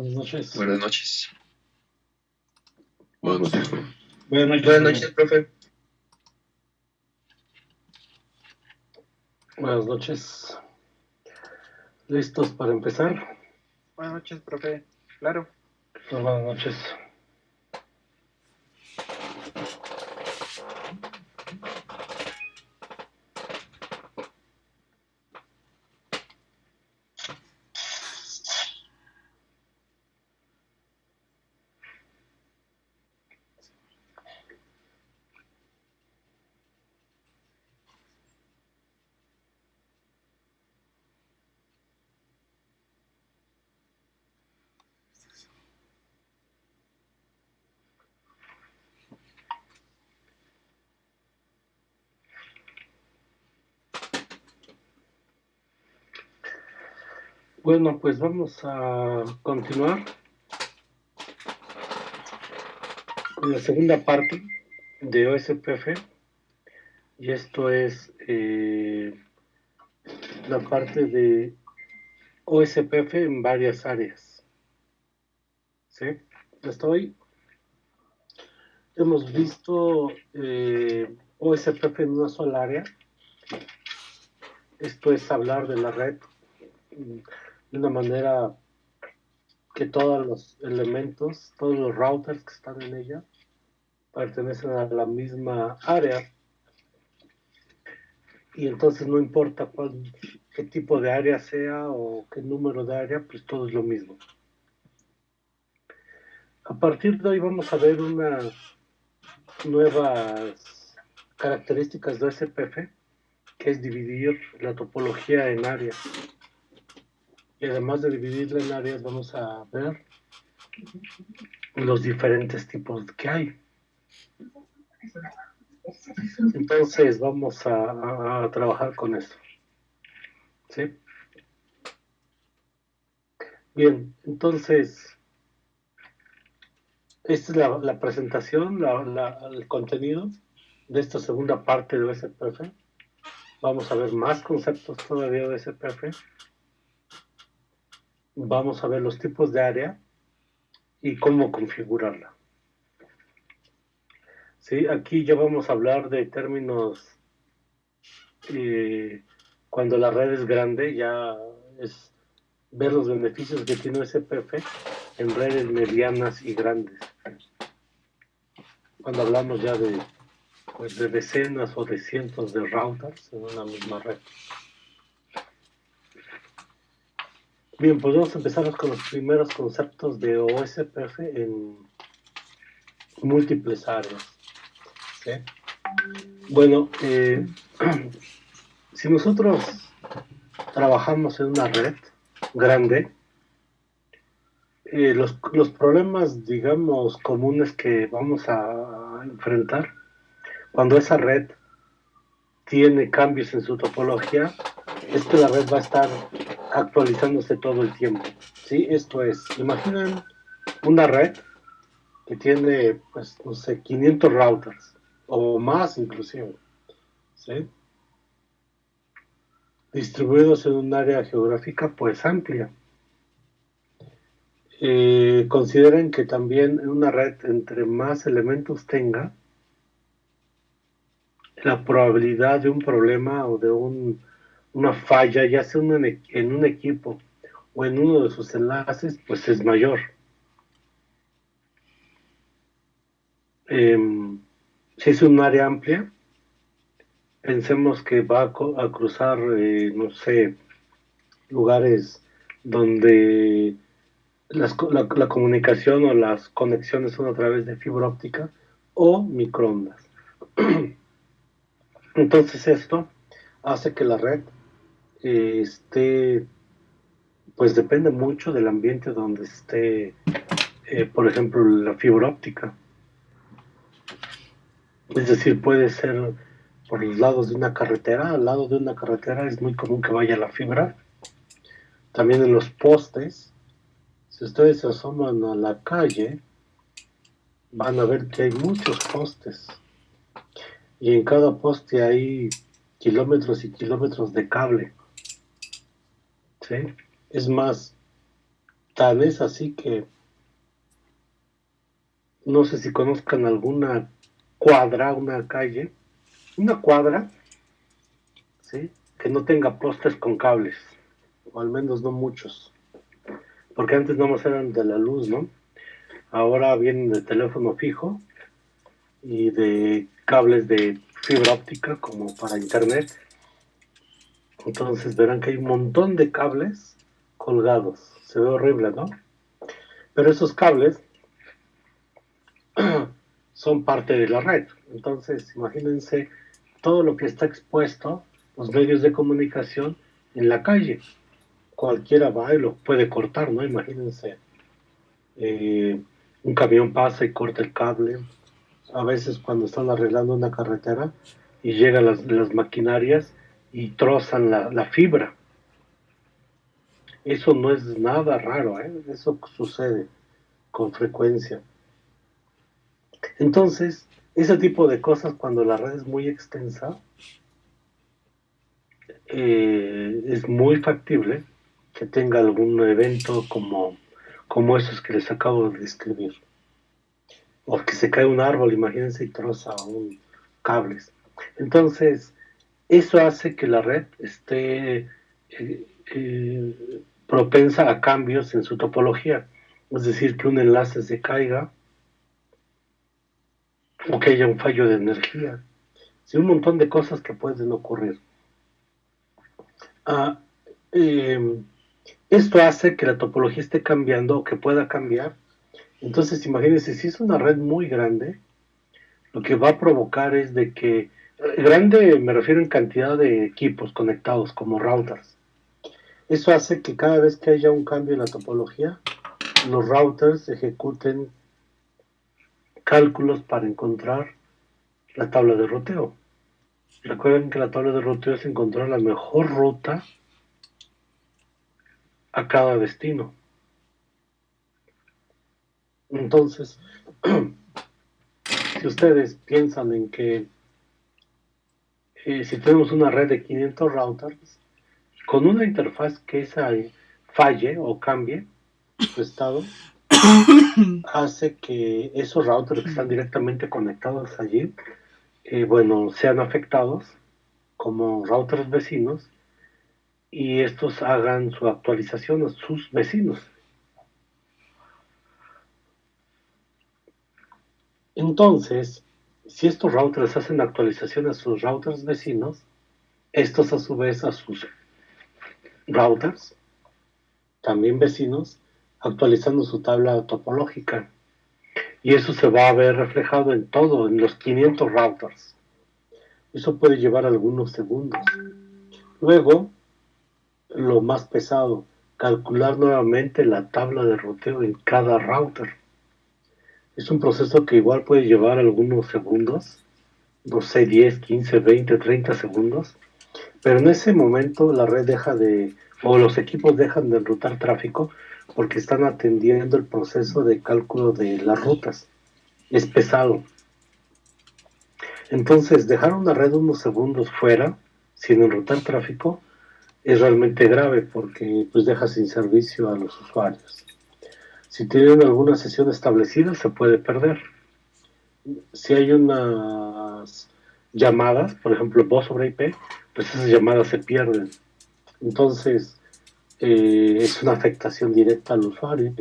Buenas noches. Buenas noches. Buenas noches. Buenas noches, profe. Buenas noches. ¿Listos para empezar? Buenas noches, profe. Claro. Buenas noches. Bueno, pues vamos a continuar con la segunda parte de OSPF. Y esto es la parte de OSPF en varias áreas. ¿Sí? Hemos visto OSPF en una sola área. Esto es hablar de la red de una manera que todos los elementos, todos los routers que están en ella, pertenecen a la misma área. Y entonces no importa qué tipo de área sea o qué número de área, pues todo es lo mismo. A partir de hoy vamos a ver unas nuevas características de SPF, que es dividir la topología en áreas. Y además de dividirla en áreas, vamos a ver los diferentes tipos que hay. Entonces vamos a trabajar con eso. ¿Sí? Bien, entonces, esta es la presentación, el contenido de esta segunda parte de OSPF. Vamos a ver más conceptos todavía de OSPF. Vamos a ver los tipos de área y cómo configurarla. ¿Sí? Aquí ya vamos a hablar de términos cuando la red es grande, ya es ver los beneficios que tiene SPF en redes medianas y grandes. Cuando hablamos ya pues de decenas o de cientos de routers en una misma red. Bien, pues vamos a empezar con los primeros conceptos de OSPF en múltiples áreas. ¿Sí? Bueno, si nosotros trabajamos en una red grande, los problemas, digamos, comunes que vamos a enfrentar cuando esa red tiene cambios en su topología, es que la red va a estar actualizándose todo el tiempo. ¿Sí? Esto es, imaginen una red que tiene, pues, no sé, 500 routers o más inclusive, ¿sí? Distribuidos en un área geográfica, pues, amplia. Consideren que también en una red, entre más elementos tenga, la probabilidad de un problema o de una falla, ya sea en un equipo o en uno de sus enlaces, pues es mayor. Si es un área amplia, pensemos que va a cruzar, no sé, lugares donde la comunicación o las conexiones son a través de fibra óptica o microondas. Entonces esto hace que la red esté, pues depende mucho del ambiente donde esté, por ejemplo, la fibra óptica. Es decir, puede ser por los lados de una carretera. Al lado de una carretera es muy común que vaya la fibra. También en los postes. Si ustedes se asoman a la calle, van a ver que hay muchos postes. Y en cada poste hay kilómetros y kilómetros de cable. ¿Sí? Es más, Tan es así que no sé si conozcan alguna cuadra, una cuadra, ¿sí? Que no tenga postes con cables, o al menos no muchos, porque antes nomás eran de la luz, ¿no? Ahora vienen de teléfono fijo y de cables de fibra óptica como para internet. Entonces verán que hay un montón de cables colgados. Se ve horrible, ¿no? Pero esos cables son parte de la red. Entonces, imagínense todo lo que está expuesto, los medios de comunicación en la calle. Cualquiera va y lo puede cortar, ¿no? Imagínense, eh, un camión pasa y corta el cable. A veces cuando están arreglando una carretera y llegan las maquinarias y trozan la fibra. Eso no es nada raro, ¿eh? Eso sucede con frecuencia. Entonces, ese tipo de cosas cuando la red es muy extensa, es muy factible que tenga algún evento como esos que les acabo de describir. O que se cae un árbol, imagínense, y troza un cables. Entonces, eso hace que la red esté propensa a cambios en su topología. Es decir, que un enlace se caiga o que haya un fallo de energía. Sí, un montón de cosas que pueden ocurrir. Ah, eh, Esto hace que la topología esté cambiando o que pueda cambiar. Entonces, imagínense, si es una red muy grande, lo que va a provocar es de que, grande me refiero en cantidad de equipos conectados como routers. Eso hace que cada vez que haya un cambio en la topología, los routers ejecuten cálculos para encontrar la tabla de ruteo. Recuerden que la tabla de ruteo es encontrar la mejor ruta a cada destino. Entonces, si ustedes piensan en que si tenemos una red de 500 routers, con una interfaz que esa falle o cambie su estado, hace que esos routers que están directamente conectados allí, bueno, sean afectados como routers vecinos y estos hagan su actualización a sus vecinos. Entonces, si estos routers hacen actualización a sus routers vecinos, estos a su vez a sus routers, también vecinos, actualizando su tabla topológica. Y eso se va a ver reflejado en todo, en los 500 routers. Eso puede llevar algunos segundos. Luego, lo más pesado, calcular nuevamente la tabla de ruteo en cada router. Es un proceso que igual puede llevar algunos segundos, no sé, 10, 15, 20, 30 segundos, pero en ese momento la red deja de, o los equipos dejan de enrutar tráfico porque están atendiendo el proceso de cálculo de las rutas. Es pesado. Entonces, dejar una red unos segundos fuera, sin enrutar tráfico, es realmente grave porque pues deja sin servicio a los usuarios. Si tienen alguna sesión establecida, se puede perder. Si hay unas llamadas, por ejemplo, voz sobre IP, pues esas llamadas se pierden. Entonces, es una afectación directa al usuario.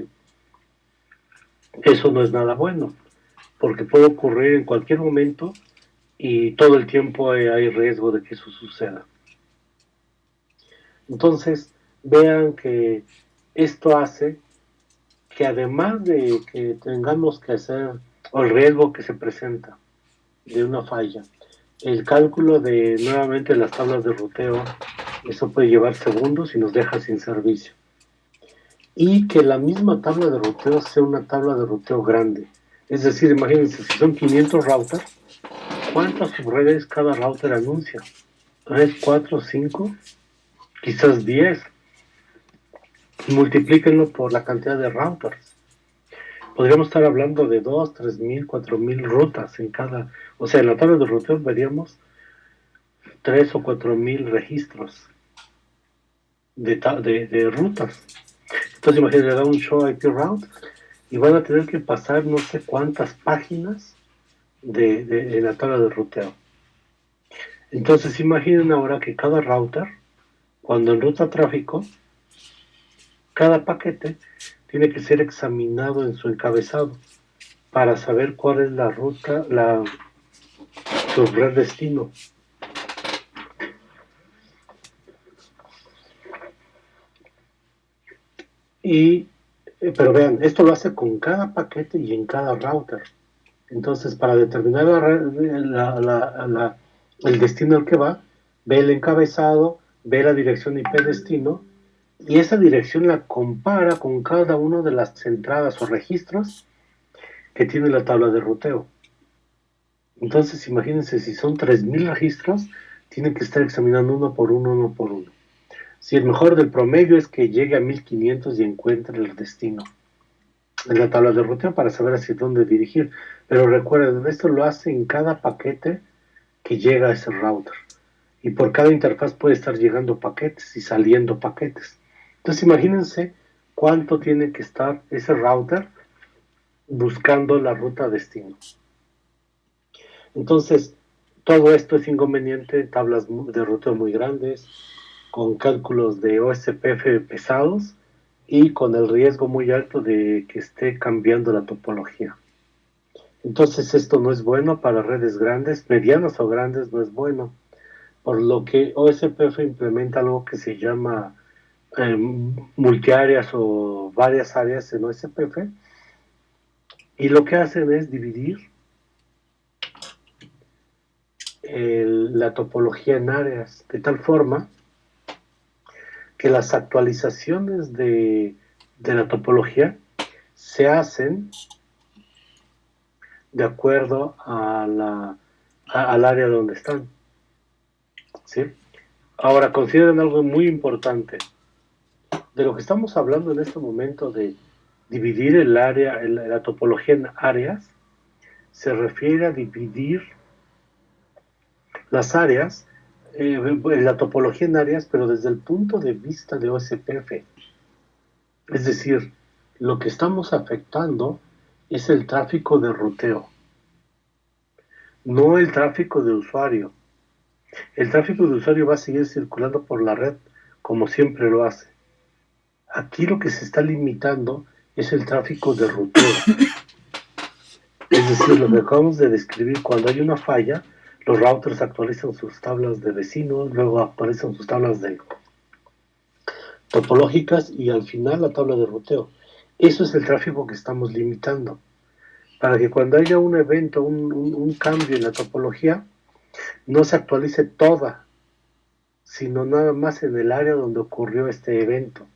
Eso no es nada bueno, porque puede ocurrir en cualquier momento y todo el tiempo hay riesgo de que eso suceda. Entonces, vean que esto hace que además de que tengamos que hacer, o el riesgo que se presenta de una falla, el cálculo de nuevamente las tablas de ruteo, eso puede llevar segundos y nos deja sin servicio. Y que la misma tabla de ruteo sea una tabla de ruteo grande. Es decir, imagínense, si son 500 routers, ¿cuántas subredes cada router anuncia? ¿3, 4, 5? Quizás 10. Multiplíquenlo por la cantidad de routers. Podríamos estar hablando de 2, 3 mil, 4 mil rutas en cada. O sea, en la tabla de ruteo veríamos 3 o 4 mil registros de rutas. Entonces imagínense, le da un show IP route y van a tener que pasar no sé cuántas páginas en la tabla de ruteo. Entonces imaginen ahora que cada router, cuando enruta tráfico, cada paquete tiene que ser examinado en su encabezado para saber cuál es la ruta, su red destino. Pero vean, esto lo hace con cada paquete y en cada router. Entonces, para determinar el destino al que va, ve el encabezado, ve la dirección IP destino, y esa dirección la compara con cada una de las entradas o registros que tiene la tabla de ruteo. Entonces, imagínense, si son 3000 registros, tienen que estar examinando uno por uno por uno. Si el mejor del promedio es que llegue a 1500 y encuentre el destino en la tabla de ruteo para saber hacia dónde dirigir. Pero recuerden, esto lo hace en cada paquete que llega a ese router. Y por cada interfaz puede estar llegando paquetes y saliendo paquetes. Entonces imagínense cuánto tiene que estar ese router buscando la ruta destino. Entonces, todo esto es inconveniente, tablas de ruteo muy grandes, con cálculos de OSPF pesados y con el riesgo muy alto de que esté cambiando la topología. Entonces esto no es bueno para redes grandes, medianas o grandes no es bueno, por lo que OSPF implementa algo que se llama multiáreas o varias áreas en OSPF, y lo que hacen es dividir la topología en áreas, de tal forma que las actualizaciones de la topología se hacen de acuerdo al área donde están. ¿Sí? Ahora, consideren algo muy importante. De lo que estamos hablando en este momento de dividir el área, la topología en áreas, se refiere a dividir las áreas, la topología en áreas, pero desde el punto de vista de OSPF. Es decir, lo que estamos afectando es el tráfico de ruteo, no el tráfico de usuario. El tráfico de usuario va a seguir circulando por la red como siempre lo hace. Aquí lo que se está limitando es el tráfico de ruteo. Es decir, lo que acabamos de describir, cuando hay una falla, los routers actualizan sus tablas de vecinos, luego actualizan sus tablas topológicas y al final la tabla de ruteo. Eso es el tráfico que estamos limitando. Para que cuando haya un evento, un cambio en la topología, no se actualice toda, sino nada más en el área donde ocurrió este evento.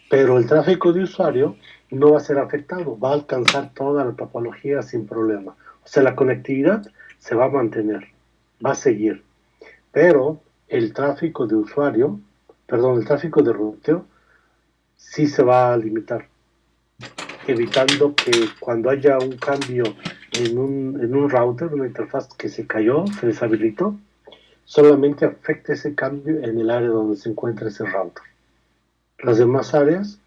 Pero el tráfico de usuario no va a ser afectado, va a alcanzar toda la topología sin problema. O sea, la conectividad se va a mantener, va a seguir, pero el tráfico de usuario, perdón, el tráfico de ruteo sí se va a limitar, evitando que cuando haya un cambio en un router, una interfaz que se cayó, se deshabilitó, solamente afecte ese cambio en el área donde se encuentra ese router. Las demás áreas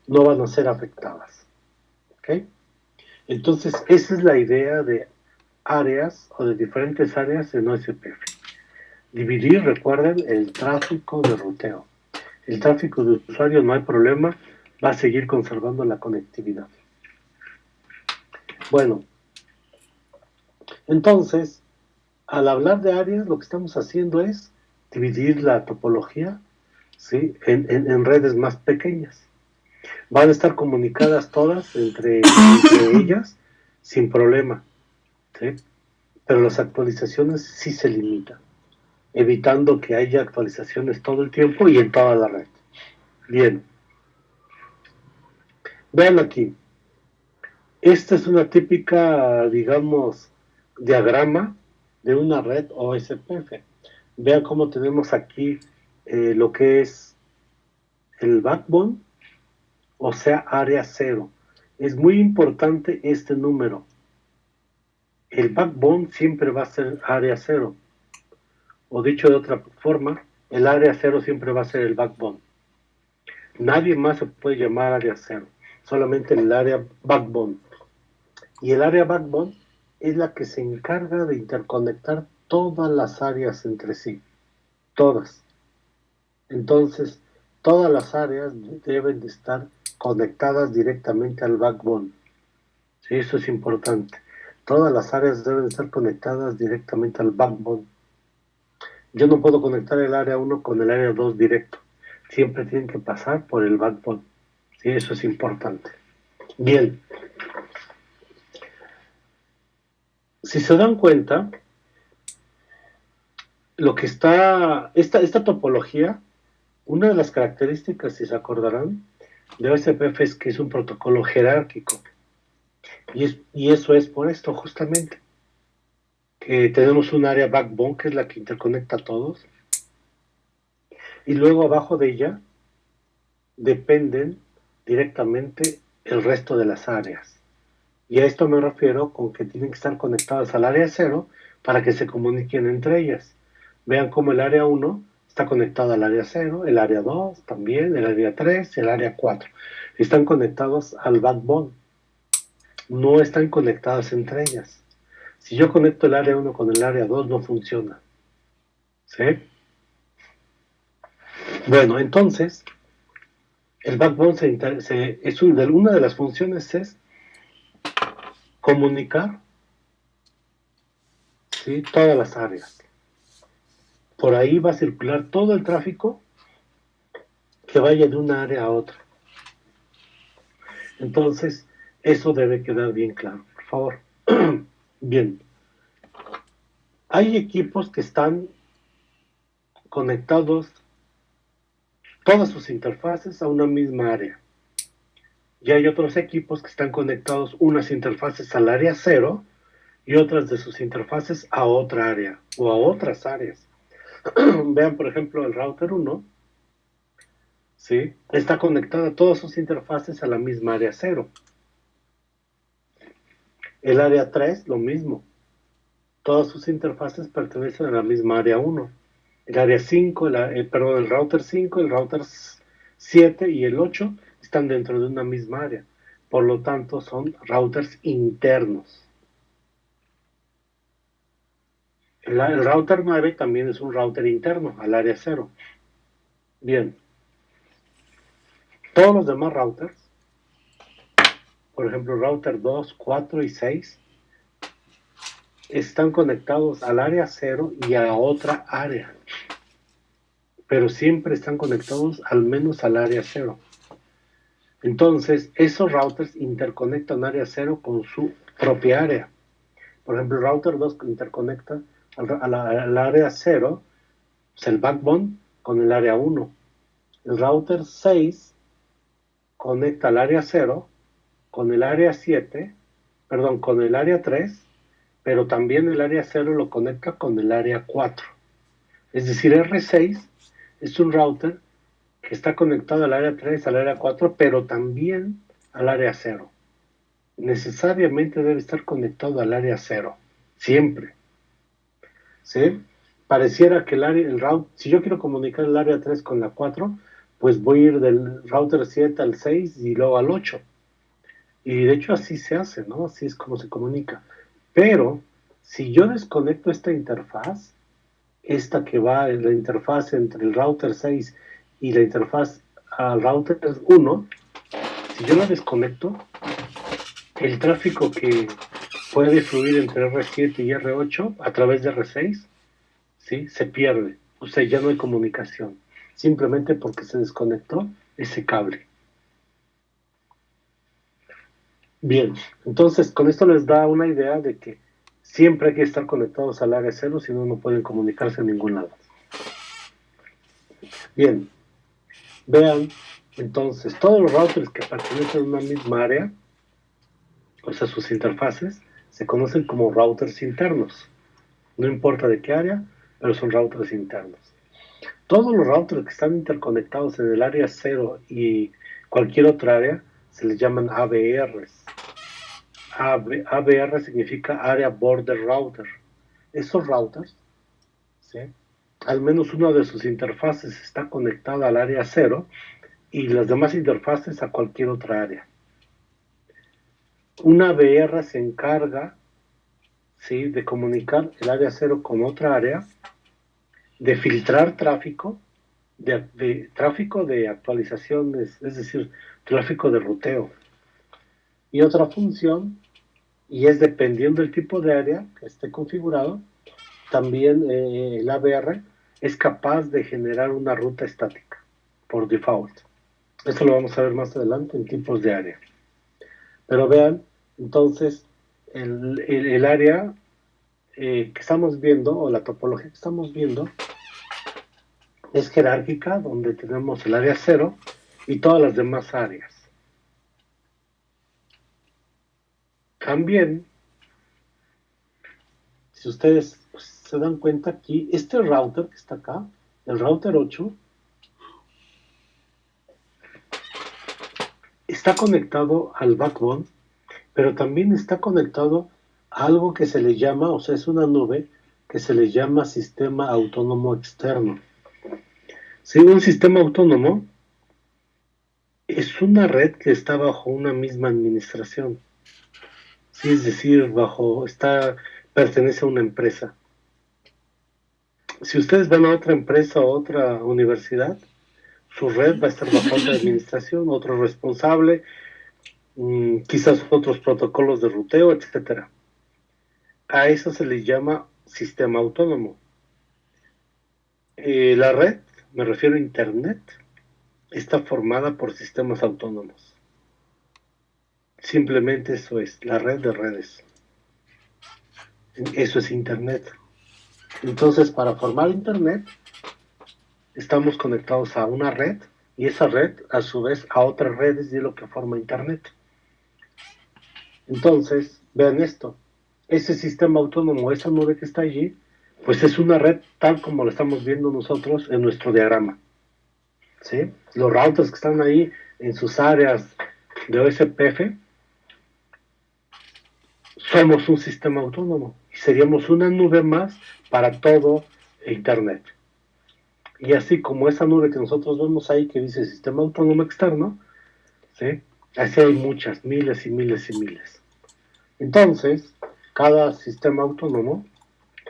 no van a ser afectadas. ¿Ok? Entonces, esa es la idea de áreas o de diferentes áreas en OSPF. Dividir, recuerden, el tráfico de ruteo. El tráfico de usuario no hay problema, va a seguir conservando la conectividad. Bueno, entonces, al hablar de áreas, lo que estamos haciendo es dividir la topología, ¿sí?, en redes más pequeñas. Van a estar comunicadas todas entre ellas sin problema, ¿sí? Pero las actualizaciones sí se limitan, evitando que haya actualizaciones todo el tiempo y en toda la red. Bien. Vean aquí. Esta es una típica, digamos, diagrama de una red OSPF. Vean cómo tenemos aquí lo que es el backbone, o sea, área 0. Es muy importante este número. El backbone siempre va a ser área 0. O dicho de otra forma, el área 0 siempre va a ser el backbone. Nadie más se puede llamar área 0, solamente el área backbone. Y el área backbone es la que se encarga de interconectar todas las áreas entre sí, todas. Entonces, todas las áreas deben de estar conectadas directamente al backbone. Sí, eso es importante. Todas las áreas deben estar conectadas directamente al backbone. Yo no puedo conectar el área 1 con el área 2 directo. Siempre tienen que pasar por el backbone. Sí, eso es importante. Bien. Si se dan cuenta, lo que está, esta topología, una de las características, si se acordarán, de OSPF es que es un protocolo jerárquico. Y eso es por esto, justamente, que tenemos un área backbone, que es la que interconecta a todos, y luego abajo de ella dependen directamente el resto de las áreas. Y a esto me refiero con que tienen que estar conectadas al área 0 para que se comuniquen entre ellas. Vean cómo el área 1 está conectada al área 0, el área 2 también, el área 3, el área 4. Están conectados al backbone. No están conectadas entre ellas. Si yo conecto el área 1 con el área 2, no funciona. ¿Sí? Bueno, entonces, el backbone una de las funciones es comunicar, ¿sí?, todas las áreas. Por ahí va a circular todo el tráfico que vaya de una área a otra. Entonces, eso debe quedar bien claro, por favor. Bien. Hay equipos que están conectados, todas sus interfaces, a una misma área. Y hay otros equipos que están conectados unas interfaces al área 0 y otras de sus interfaces a otra área o a otras áreas. Vean, por ejemplo, el router 1, ¿sí?, está conectada todas sus interfaces a la misma área 0. El área 3, lo mismo. Todas sus interfaces pertenecen a la misma área 1. El área 5, el router 5, el router 7 y el 8 están dentro de una misma área. Por lo tanto, son routers internos. El router 9 también es un router interno al área 0. Bien. Todos los demás routers, por ejemplo, router 2, 4 y 6, están conectados al área 0 y a otra área. Pero siempre están conectados al menos al área 0. Entonces, esos routers interconectan área 0 con su propia área. Por ejemplo, el router 2 interconecta al área 0, pues el backbone, con el área 1. El router 6 conecta al área 0 con el área 7, perdón, con el área 3, pero también el área 0 lo conecta con el área 4. Es decir, R6 es un router que está conectado al área 3, al área 4, pero también al área 0. Necesariamente debe estar conectado al área 0, siempre. ¿Sí? Pareciera que si yo quiero comunicar el área 3 con la 4, pues voy a ir del router 7 al 6 y luego al 8. Y de hecho así se hace, ¿no? Así es como se comunica. Pero si yo desconecto esta interfaz, esta que va en la interfaz entre el router 6 y la interfaz al router 1, si yo la desconecto, el tráfico que puede fluir entre R7 y R8 a través de R6, ¿sí?, se pierde. O sea, ya no hay comunicación. Simplemente porque se desconectó ese cable. Bien, entonces con esto les da una idea de que siempre hay que estar conectados al área 0, si no, no pueden comunicarse en ningún lado. Bien, vean, entonces, todos los routers que pertenecen a una misma área, o sea, sus interfaces, se conocen como routers internos. No importa de qué área, pero son routers internos. Todos los routers que están interconectados en el área 0 y cualquier otra área se les llaman ABRs. ABR significa Area Border Router. Esos routers, ¿sí?, al menos una de sus interfaces está conectada al área 0 y las demás interfaces a cualquier otra área. Una VR se encarga, ¿sí?, de comunicar el área 0 con otra área, de filtrar tráfico, tráfico de actualizaciones, es decir, tráfico de ruteo. Y otra función, y es dependiendo del tipo de área que esté configurado, también el AVR es capaz de generar una ruta estática por default. Esto lo vamos a ver más adelante en tipos de área. Pero vean, entonces, el área que estamos viendo, o la topología que estamos viendo, es jerárquica, donde tenemos el área 0 y todas las demás áreas. También, si ustedes se dan cuenta aquí, este router que está acá, el router 8, está conectado al backbone, pero también está conectado a algo que se le llama, o sea, es una nube que se le llama sistema autónomo externo. Sí, un sistema autónomo es una red que está bajo una misma administración. Sí, es decir, pertenece a una empresa. Si ustedes van a otra empresa o otra universidad, su red va a estar bajo otra administración, otro responsable, quizás otros protocolos de ruteo, etcétera. A eso se le llama sistema autónomo. La red, me refiero a Internet, está formada por sistemas autónomos. Simplemente eso es, la red de redes. Eso es Internet. Entonces, para formar Internet, estamos conectados a una red y esa red, a su vez, a otras redes de lo que forma Internet. Entonces, vean esto. Ese sistema autónomo, esa nube que está allí, pues es una red tal como lo estamos viendo nosotros en nuestro diagrama. ¿Sí? Los routers que están ahí en sus áreas de OSPF, somos un sistema autónomo y seríamos una nube más para todo Internet. Y así como esa nube que nosotros vemos ahí que dice sistema autónomo externo, ¿sí?, así hay muchas, miles y miles y miles. Entonces, cada sistema autónomo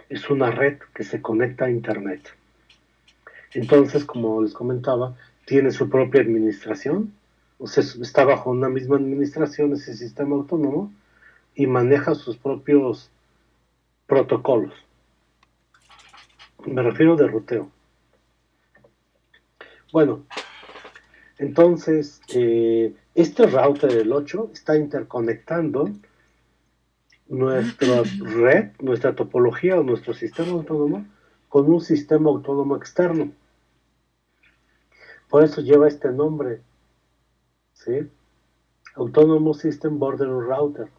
es una red que se conecta a Internet. Entonces, como les comentaba, tiene su propia administración, o sea, está bajo una misma administración ese sistema autónomo y maneja sus propios protocolos. Me refiero de ruteo. Bueno, entonces, este router del 8 está interconectando nuestra red, nuestra topología o nuestro sistema autónomo con un sistema autónomo externo. Por eso lleva este nombre, ¿sí? Autonomous System Border Router.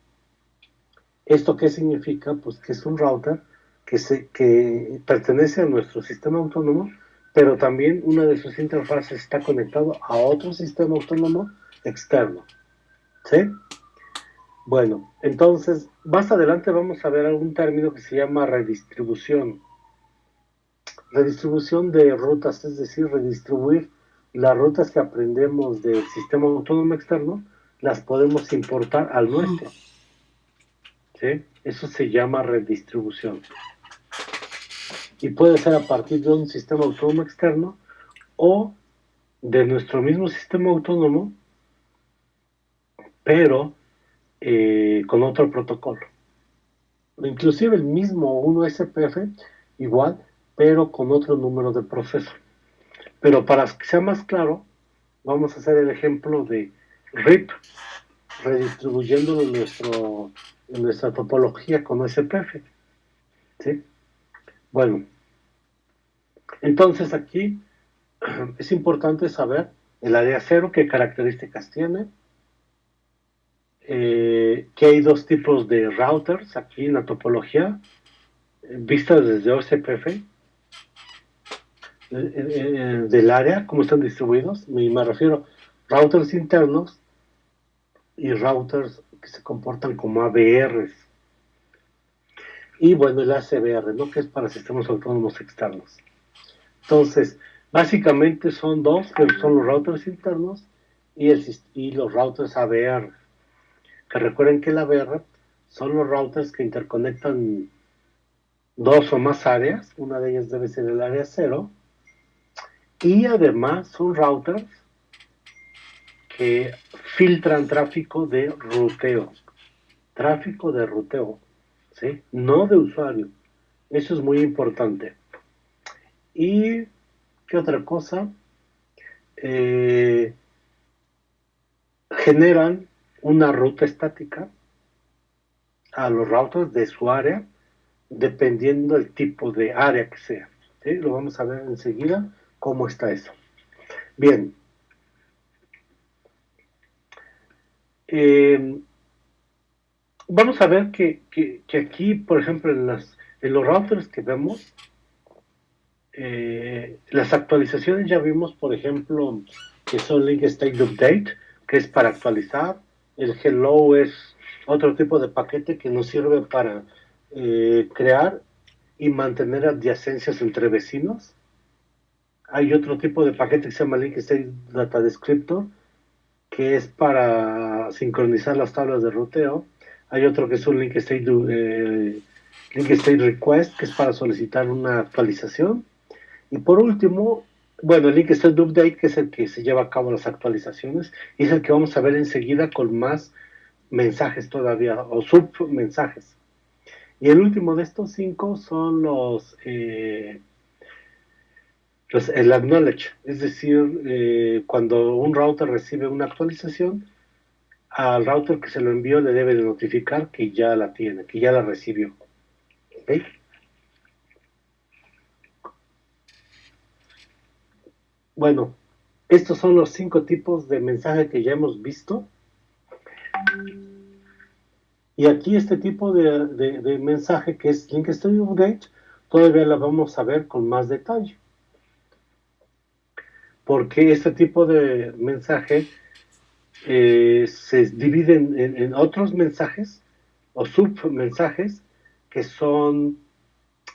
¿Esto qué significa? Pues que es un router que pertenece a nuestro sistema autónomo, pero también una de sus interfaces está conectado a otro sistema autónomo externo. ¿Sí? Bueno, entonces, más adelante vamos a ver algún término que se llama redistribución. Redistribución de rutas, es decir, redistribuir las rutas que aprendemos del sistema autónomo externo, las podemos importar al nuestro. ¿Sí? Eso se llama redistribución. Y puede ser a partir de un sistema autónomo externo o de nuestro mismo sistema autónomo, pero con otro protocolo. Inclusive el mismo 1SPF, igual, pero con otro número de proceso. Pero para que sea más claro, vamos a hacer el ejemplo de RIP, redistribuyéndolo en nuestra topología con SPF. ¿Sí? Bueno, entonces aquí es importante saber el área 0, qué características tiene, que hay dos tipos de routers aquí en la topología, vistas desde OSPF, del área, cómo están distribuidos, me refiero a routers internos y routers que se comportan como AVRs. Y bueno, el ACBR, ¿no?, que es para sistemas autónomos externos. Entonces, básicamente son dos, que son los routers internos y los routers AVR. Que recuerden que el AVR son los routers que interconectan dos o más áreas, una de ellas debe ser el área 0, y además son routers que filtran tráfico de ruteo, ¿sí? No de usuario. Eso es muy importante. ¿Y qué otra cosa? Eh, Generan una ruta estática a los routers de su área, dependiendo del tipo de área que sea. ¿Sí? Lo vamos a ver enseguida cómo está eso. Bien. Vamos a ver que aquí, por ejemplo, en los routers que vemos, las actualizaciones ya vimos, por ejemplo, que son Link State Update, que es para actualizar. El Hello es otro tipo de paquete que nos sirve para crear y mantener adyacencias entre vecinos. Hay otro tipo de paquete que se llama Link State Data Descriptor, que es para sincronizar las tablas de ruteo. Hay otro que es un Link State Request, que es para solicitar una actualización. Y por último, bueno, el Link State Update, que es el que se lleva a cabo las actualizaciones, y es el que vamos a ver enseguida con más mensajes todavía, o submensajes. Y el último de estos 5 son el acknowledge, es decir, cuando un router recibe una actualización, al router que se lo envió le debe de notificar que ya la tiene, que ya la recibió. ¿Okay? Bueno, estos son los 5 tipos de mensaje que ya hemos visto. Y aquí este tipo de mensaje que es Link State Update, todavía la vamos a ver con más detalle. Porque este tipo de mensaje se divide en otros mensajes o submensajes que son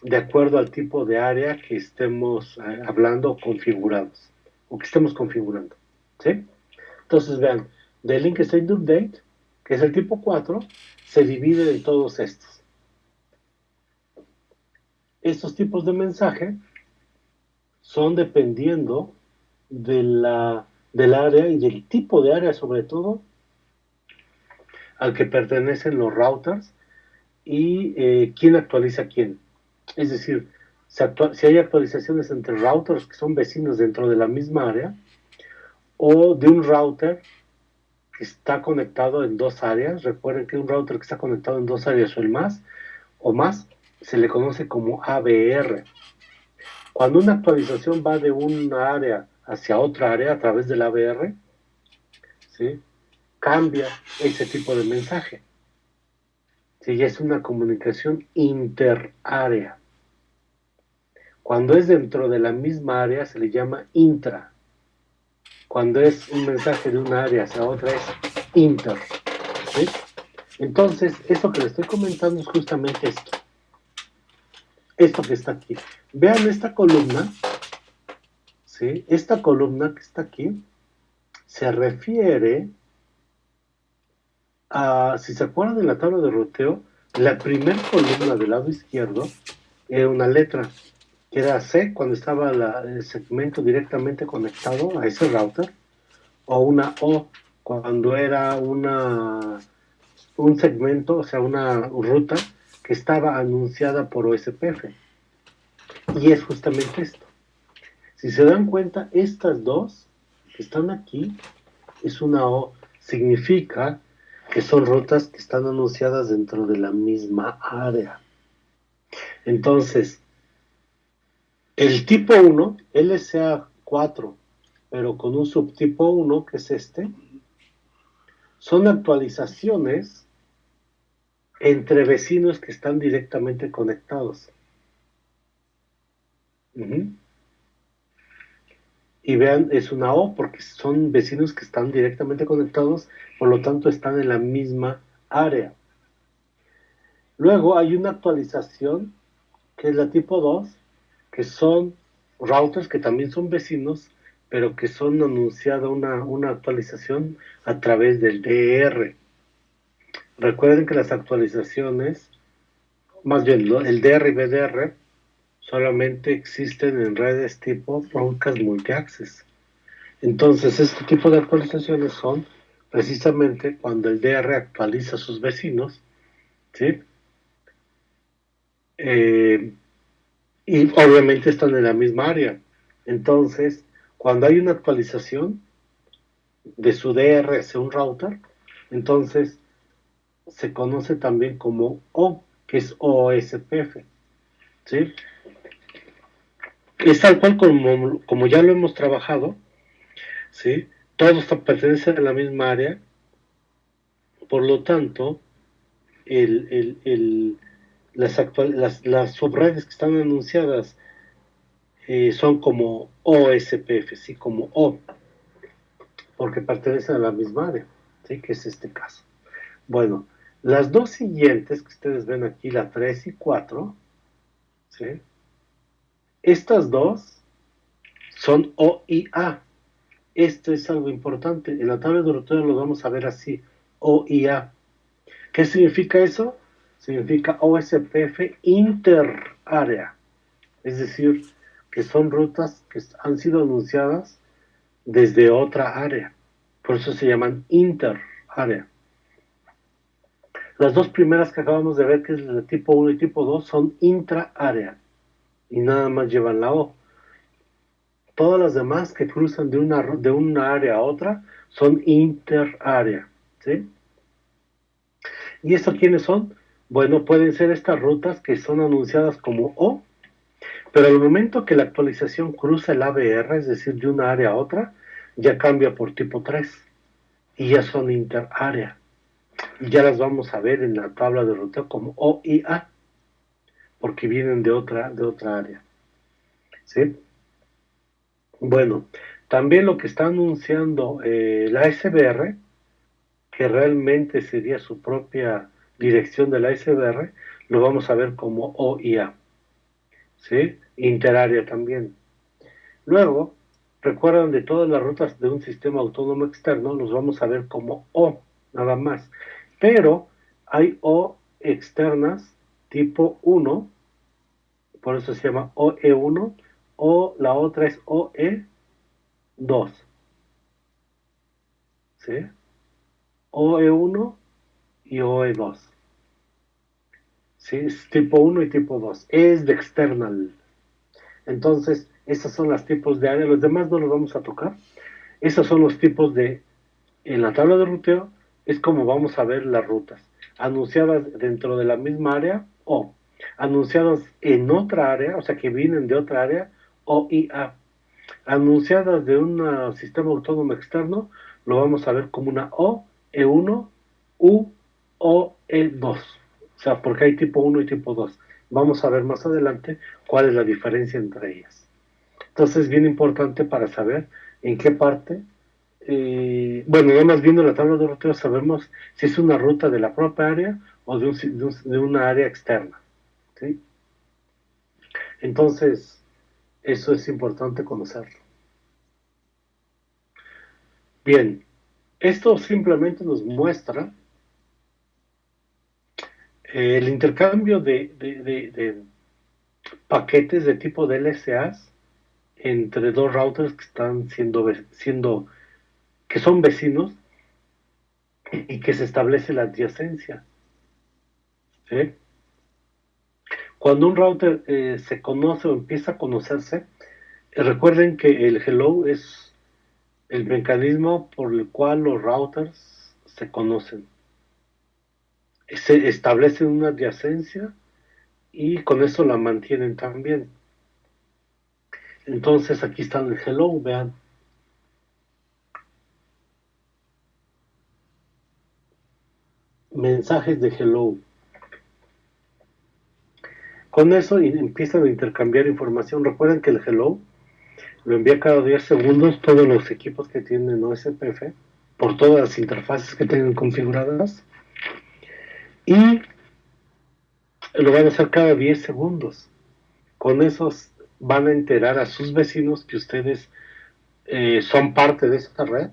de acuerdo al tipo de área que estemos hablando o configurados, o que estemos configurando. ¿Sí? Entonces vean, de Link State Update, que es el tipo 4, se divide en todos estos. Estos tipos de mensaje son dependiendo del área y del tipo de área sobre todo al que pertenecen los routers y quién actualiza a quién. Es decir, si hay actualizaciones entre routers que son vecinos dentro de la misma área o de un router que está conectado en dos áreas. Recuerden que un router que está conectado en dos áreas o más se le conoce como AVR. Cuando una actualización va de una área hacia otra área a través del AVR, ¿sí? Cambia ese tipo de mensaje. ¿Sí? Ya es una comunicación interárea. Cuando es dentro de la misma área se le llama intra. Cuando es un mensaje de una área hacia otra es inter. ¿Sí? Entonces, esto que les estoy comentando es justamente esto. Esto que está aquí. Vean esta columna. ¿Sí? Esta columna que está aquí se refiere a, si se acuerdan de la tabla de ruteo, la primera columna del lado izquierdo era una letra, que era C cuando estaba el segmento directamente conectado a ese router, o una O cuando era un segmento, o sea, una ruta que estaba anunciada por OSPF. Y es justamente esto. Si se dan cuenta, estas dos que están aquí es una O. Significa que son rutas que están anunciadas dentro de la misma área. Entonces, el tipo 1, LSA4, pero con un subtipo 1, que es este, son actualizaciones entre vecinos que están directamente conectados. Y vean, es una O porque son vecinos que están directamente conectados, por lo tanto están en la misma área. Luego hay una actualización que es la tipo 2, que son routers que también son vecinos, pero que son anunciada una actualización a través del DR. Recuerden que las actualizaciones, más bien el DR y BDR, solamente existen en redes tipo Broadcast Multi-Access. Entonces, este tipo de actualizaciones son precisamente cuando el DR actualiza a sus vecinos, ¿sí? Y obviamente están en la misma área. Entonces, cuando hay una actualización de su DR hacia un router, entonces se conoce también como O, que es OSPF, ¿sí? Es tal cual como ya lo hemos trabajado, ¿sí? Todos pertenecen a la misma área, por lo tanto, las subredes que están anunciadas son como OSPF, ¿sí? Como O, porque pertenecen a la misma área, ¿sí? Que es este caso. Bueno, las dos siguientes que ustedes ven aquí, la 3 y 4, ¿sí? Estas dos son O y A. Esto es algo importante. En la tabla de Dorotea lo vamos a ver así, O y A. ¿Qué significa eso? Significa OSPF interárea. Es decir, que son rutas que han sido anunciadas desde otra área. Por eso se llaman interárea. Las dos primeras que acabamos de ver, que es la tipo 1 y tipo 2, son intraárea. Y nada más llevan la O. Todas las demás que cruzan de una área a otra son interárea. ¿Sí? ¿Y esto quiénes son? Bueno, pueden ser estas rutas que son anunciadas como O, pero al momento que la actualización cruza el ABR, es decir, de una área a otra, ya cambia por tipo 3 y ya son interárea. Y ya las vamos a ver en la tabla de ruteo como O y A, porque vienen de otra área. ¿Sí? Bueno, también lo que está anunciando la SBR, que realmente sería su propia dirección de la SBR, lo vamos a ver como OIA, ¿sí? Interárea también. Luego, recuerdan de todas las rutas de un sistema autónomo externo, los vamos a ver como O, nada más. Pero hay O externas tipo 1, por eso se llama OE1, o la otra es OE2, ¿sí? OE1 y OE2. ¿Sí? Es tipo 1 y tipo 2. Es de external. Entonces, esas son las tipos de área. Los demás no los vamos a tocar. Esos son los tipos de... En la tabla de ruteo es como vamos a ver las rutas. Anunciadas dentro de la misma área o anunciadas en otra área, o sea que vienen de otra área, OIA. Anunciadas de un sistema autónomo externo, lo vamos a ver como una O, E1, U o E2. O sea, porque hay tipo 1 y tipo 2. Vamos a ver más adelante cuál es la diferencia entre ellas. Entonces es bien importante para saber en qué parte, bueno, nada más viendo la tabla de ruteo sabemos si es una ruta de la propia área o de una área externa. ¿Sí? Entonces, eso es importante conocerlo. Bien, esto simplemente nos muestra el intercambio de paquetes de tipo DLSAs entre dos routers que están que son vecinos y que se establece la adyacencia. ¿Sí? Cuando un router se conoce o empieza a conocerse, recuerden que el hello es el mecanismo por el cual los routers se conocen. Se establecen una adyacencia y con eso la mantienen también. Entonces aquí está el hello, vean. Mensajes de hello. Con eso empiezan a intercambiar información. Recuerden que el hello lo envía cada 10 segundos todos los equipos que tienen OSPF por todas las interfaces que tengan configuradas y lo van a hacer cada 10 segundos. Con esos van a enterar a sus vecinos que ustedes son parte de esta red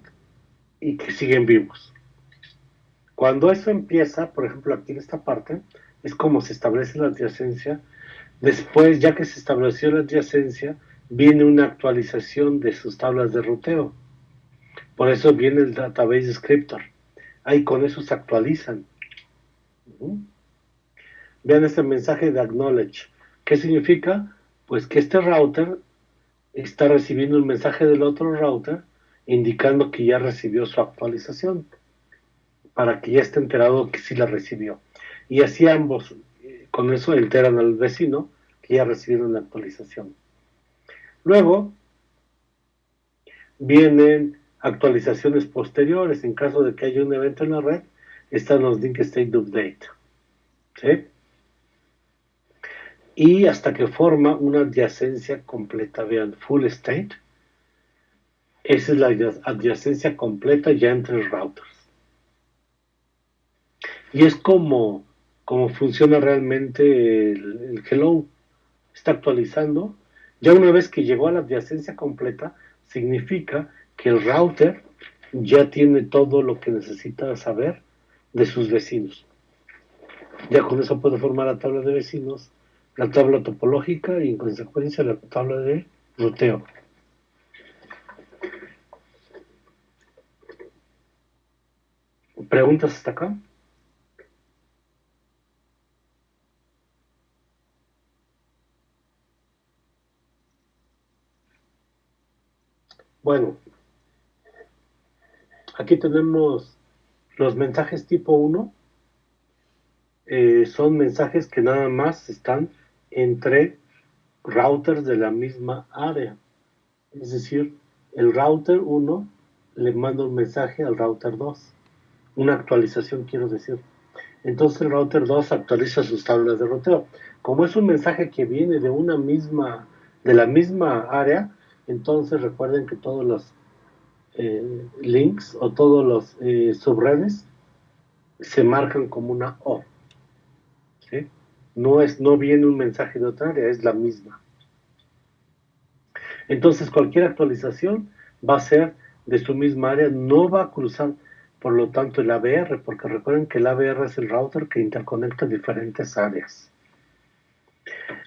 y que siguen vivos. Cuando eso empieza, por ejemplo, aquí en esta parte, es como se establece la adyacencia. Después, ya que se estableció la adyacencia, viene una actualización de sus tablas de ruteo. Por eso viene el database descriptor. Ahí con eso se actualizan. Vean este mensaje de acknowledge. ¿Qué significa? Pues que este router está recibiendo un mensaje del otro router indicando que ya recibió su actualización, para que ya esté enterado que sí la recibió. Y así ambos, con eso enteran al vecino que ya recibieron la actualización. Luego vienen actualizaciones posteriores. En caso de que haya un evento en la red, están los link state update. ¿Sí? Y hasta que forma una adyacencia completa. Vean, full state. Esa es la adyacencia completa ya entre routers. Y es como funciona realmente el hello. Está actualizando. Ya una vez que llegó a la adyacencia completa, significa que el router ya tiene todo lo que necesita saber de sus vecinos. Ya con eso puede formar la tabla de vecinos, la tabla topológica y en consecuencia la tabla de ruteo. ¿Preguntas hasta acá? Bueno, aquí tenemos los mensajes tipo 1. Son mensajes que nada más están entre routers de la misma área. Es decir, el router 1 le manda un mensaje al router 2. Una actualización, quiero decir. Entonces el router 2 actualiza sus tablas de ruteo. Como es un mensaje que viene de la misma área, entonces recuerden que todos los links o todos los subredes se marcan como una O. ¿Sí? No viene un mensaje de otra área, es la misma. Entonces cualquier actualización va a ser de su misma área, no va a cruzar por lo tanto el ABR, porque recuerden que el ABR es el router que interconecta diferentes áreas.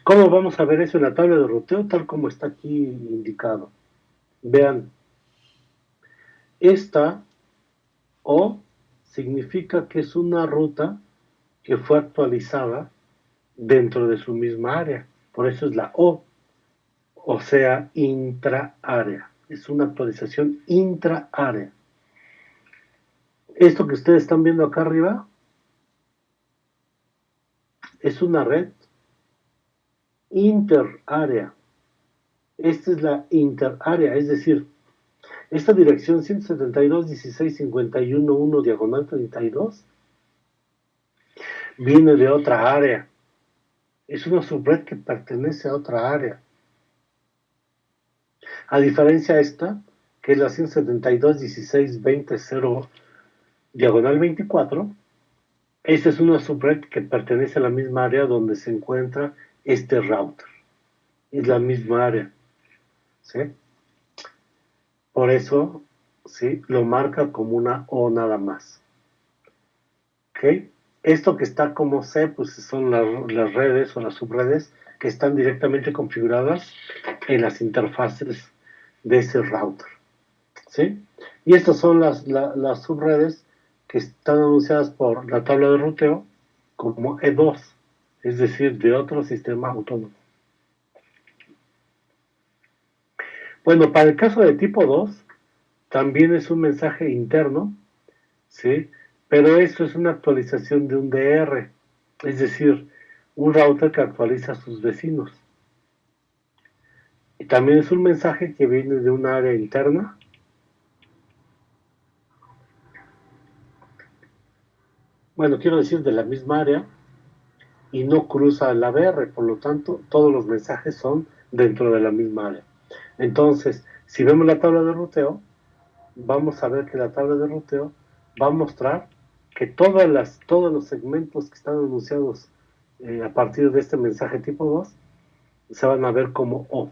¿Cómo vamos a ver eso en la tabla de ruteo? Tal como está aquí indicado. Vean, esta O significa que es una ruta que fue actualizada dentro de su misma área. Por eso es la o sea, intraárea. Es una actualización intraárea. Esto que ustedes están viendo acá arriba es una red interárea. Esta es la interárea, es decir, esta dirección 172.16.51.1 diagonal 32 viene de otra área. Es una subred que pertenece a otra área. A diferencia esta, que es la 172.16.20.0 diagonal 24, esta es una subred que pertenece a la misma área donde se encuentra este router. Es la misma área. ¿Sí? Por eso, ¿sí? Lo marca como una O nada más. ¿Ok? Esto que está como C, pues son las redes o las subredes que están directamente configuradas en las interfaces de ese router. ¿Sí? Y estas son las subredes que están anunciadas por la tabla de ruteo como E2, es decir, de otro sistema autónomo. Bueno, para el caso de tipo 2, también es un mensaje interno, ¿sí? Pero esto es una actualización de un DR, es decir, un router que actualiza a sus vecinos. Y también es un mensaje que viene de un área interna. Bueno, quiero decir de la misma área y no cruza el ABR, por lo tanto, todos los mensajes son dentro de la misma área. Entonces, si vemos la tabla de ruteo, vamos a ver que la tabla de ruteo va a mostrar que todos los segmentos que están anunciados a partir de este mensaje tipo 2 se van a ver como O,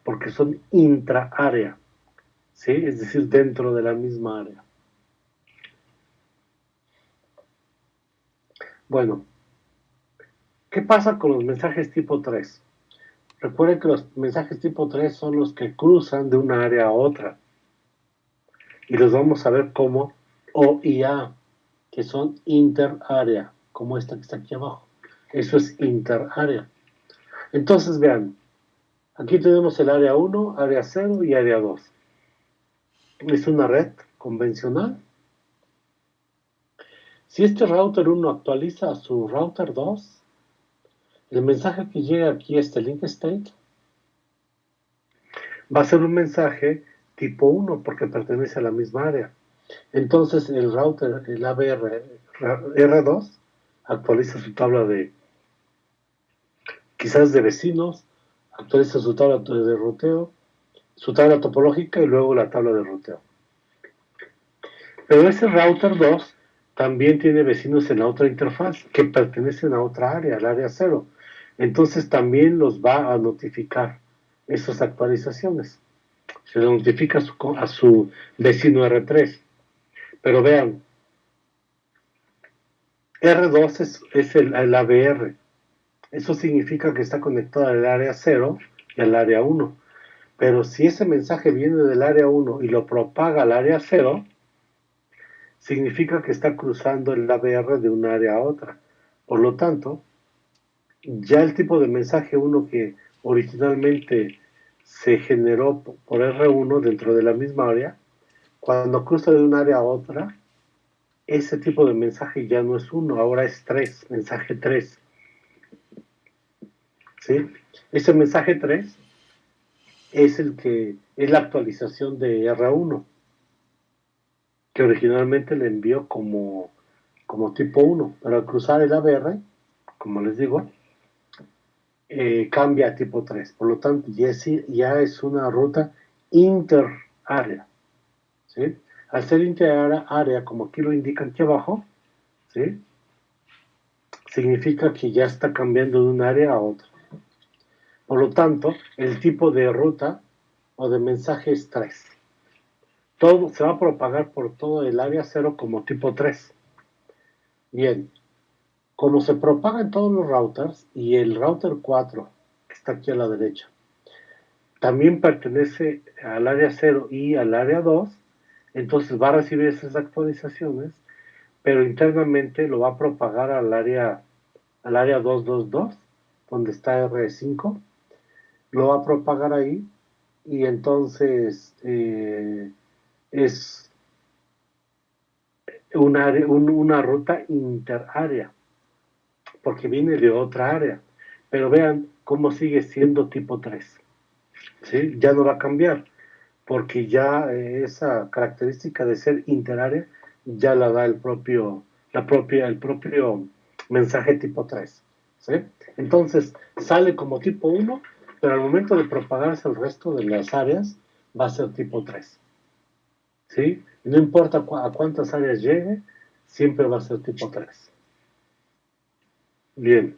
porque son intraárea, ¿sí? Es decir, dentro de la misma área. Bueno, ¿qué pasa con los mensajes tipo 3? Recuerden que los mensajes tipo 3 son los que cruzan de una área a otra. Y los vamos a ver como O y A, que son interárea, como esta que está aquí abajo. Eso es interárea. Entonces, vean, aquí tenemos el área 1, área 0 y área 2. Es una red convencional. Si este router 1 actualiza a su router 2, el mensaje que llega aquí a este link state va a ser un mensaje tipo 1 porque pertenece a la misma área. Entonces el router, el ABR R2, actualiza su tabla de, quizás de vecinos, actualiza su tabla de ruteo, su tabla topológica y luego la tabla de ruteo. Pero ese router 2 también tiene vecinos en la otra interfaz que pertenecen a otra área, al área 0. Entonces también los va a notificar esas actualizaciones. Se le notifica a su vecino R3. Pero vean, R2 es el ABR. Eso significa que está conectado al área 0 y al área 1. Pero si ese mensaje viene del área 1 y lo propaga al área 0, significa que está cruzando el ABR de un área a otra. Por lo tanto, ya el tipo de mensaje 1 que originalmente se generó por R1 dentro de la misma área, cuando cruza de un área a otra, ese tipo de mensaje ya no es 1, ahora es 3, mensaje 3. ¿Sí? Ese mensaje 3 es el que es la actualización de R1, que originalmente le envió como tipo 1, pero al cruzar el ABR, como les digo, cambia a tipo 3. Por lo tanto, ya es una ruta interárea. ¿Sí? Al ser interárea, como aquí lo indican aquí abajo, ¿sí? Significa que ya está cambiando de un área a otra. Por lo tanto, el tipo de ruta o de mensaje es 3. Todo se va a propagar por todo el área 0 como tipo 3. Bien, como se propaga en todos los routers y el router 4, que está aquí a la derecha, también pertenece al área 0 y al área 2, entonces va a recibir esas actualizaciones, pero internamente lo va a propagar al área 222, donde está R5, lo va a propagar ahí y entonces es una ruta interárea, porque viene de otra área. Pero vean cómo sigue siendo tipo 3. ¿Sí? Ya no va a cambiar, porque ya esa característica de ser interárea ya la da el propio mensaje tipo 3. ¿Sí? Entonces sale como tipo 1, pero al momento de propagarse al resto de las áreas va a ser tipo 3. ¿Sí? No importa a cuántas áreas llegue, siempre va a ser tipo 3. Bien.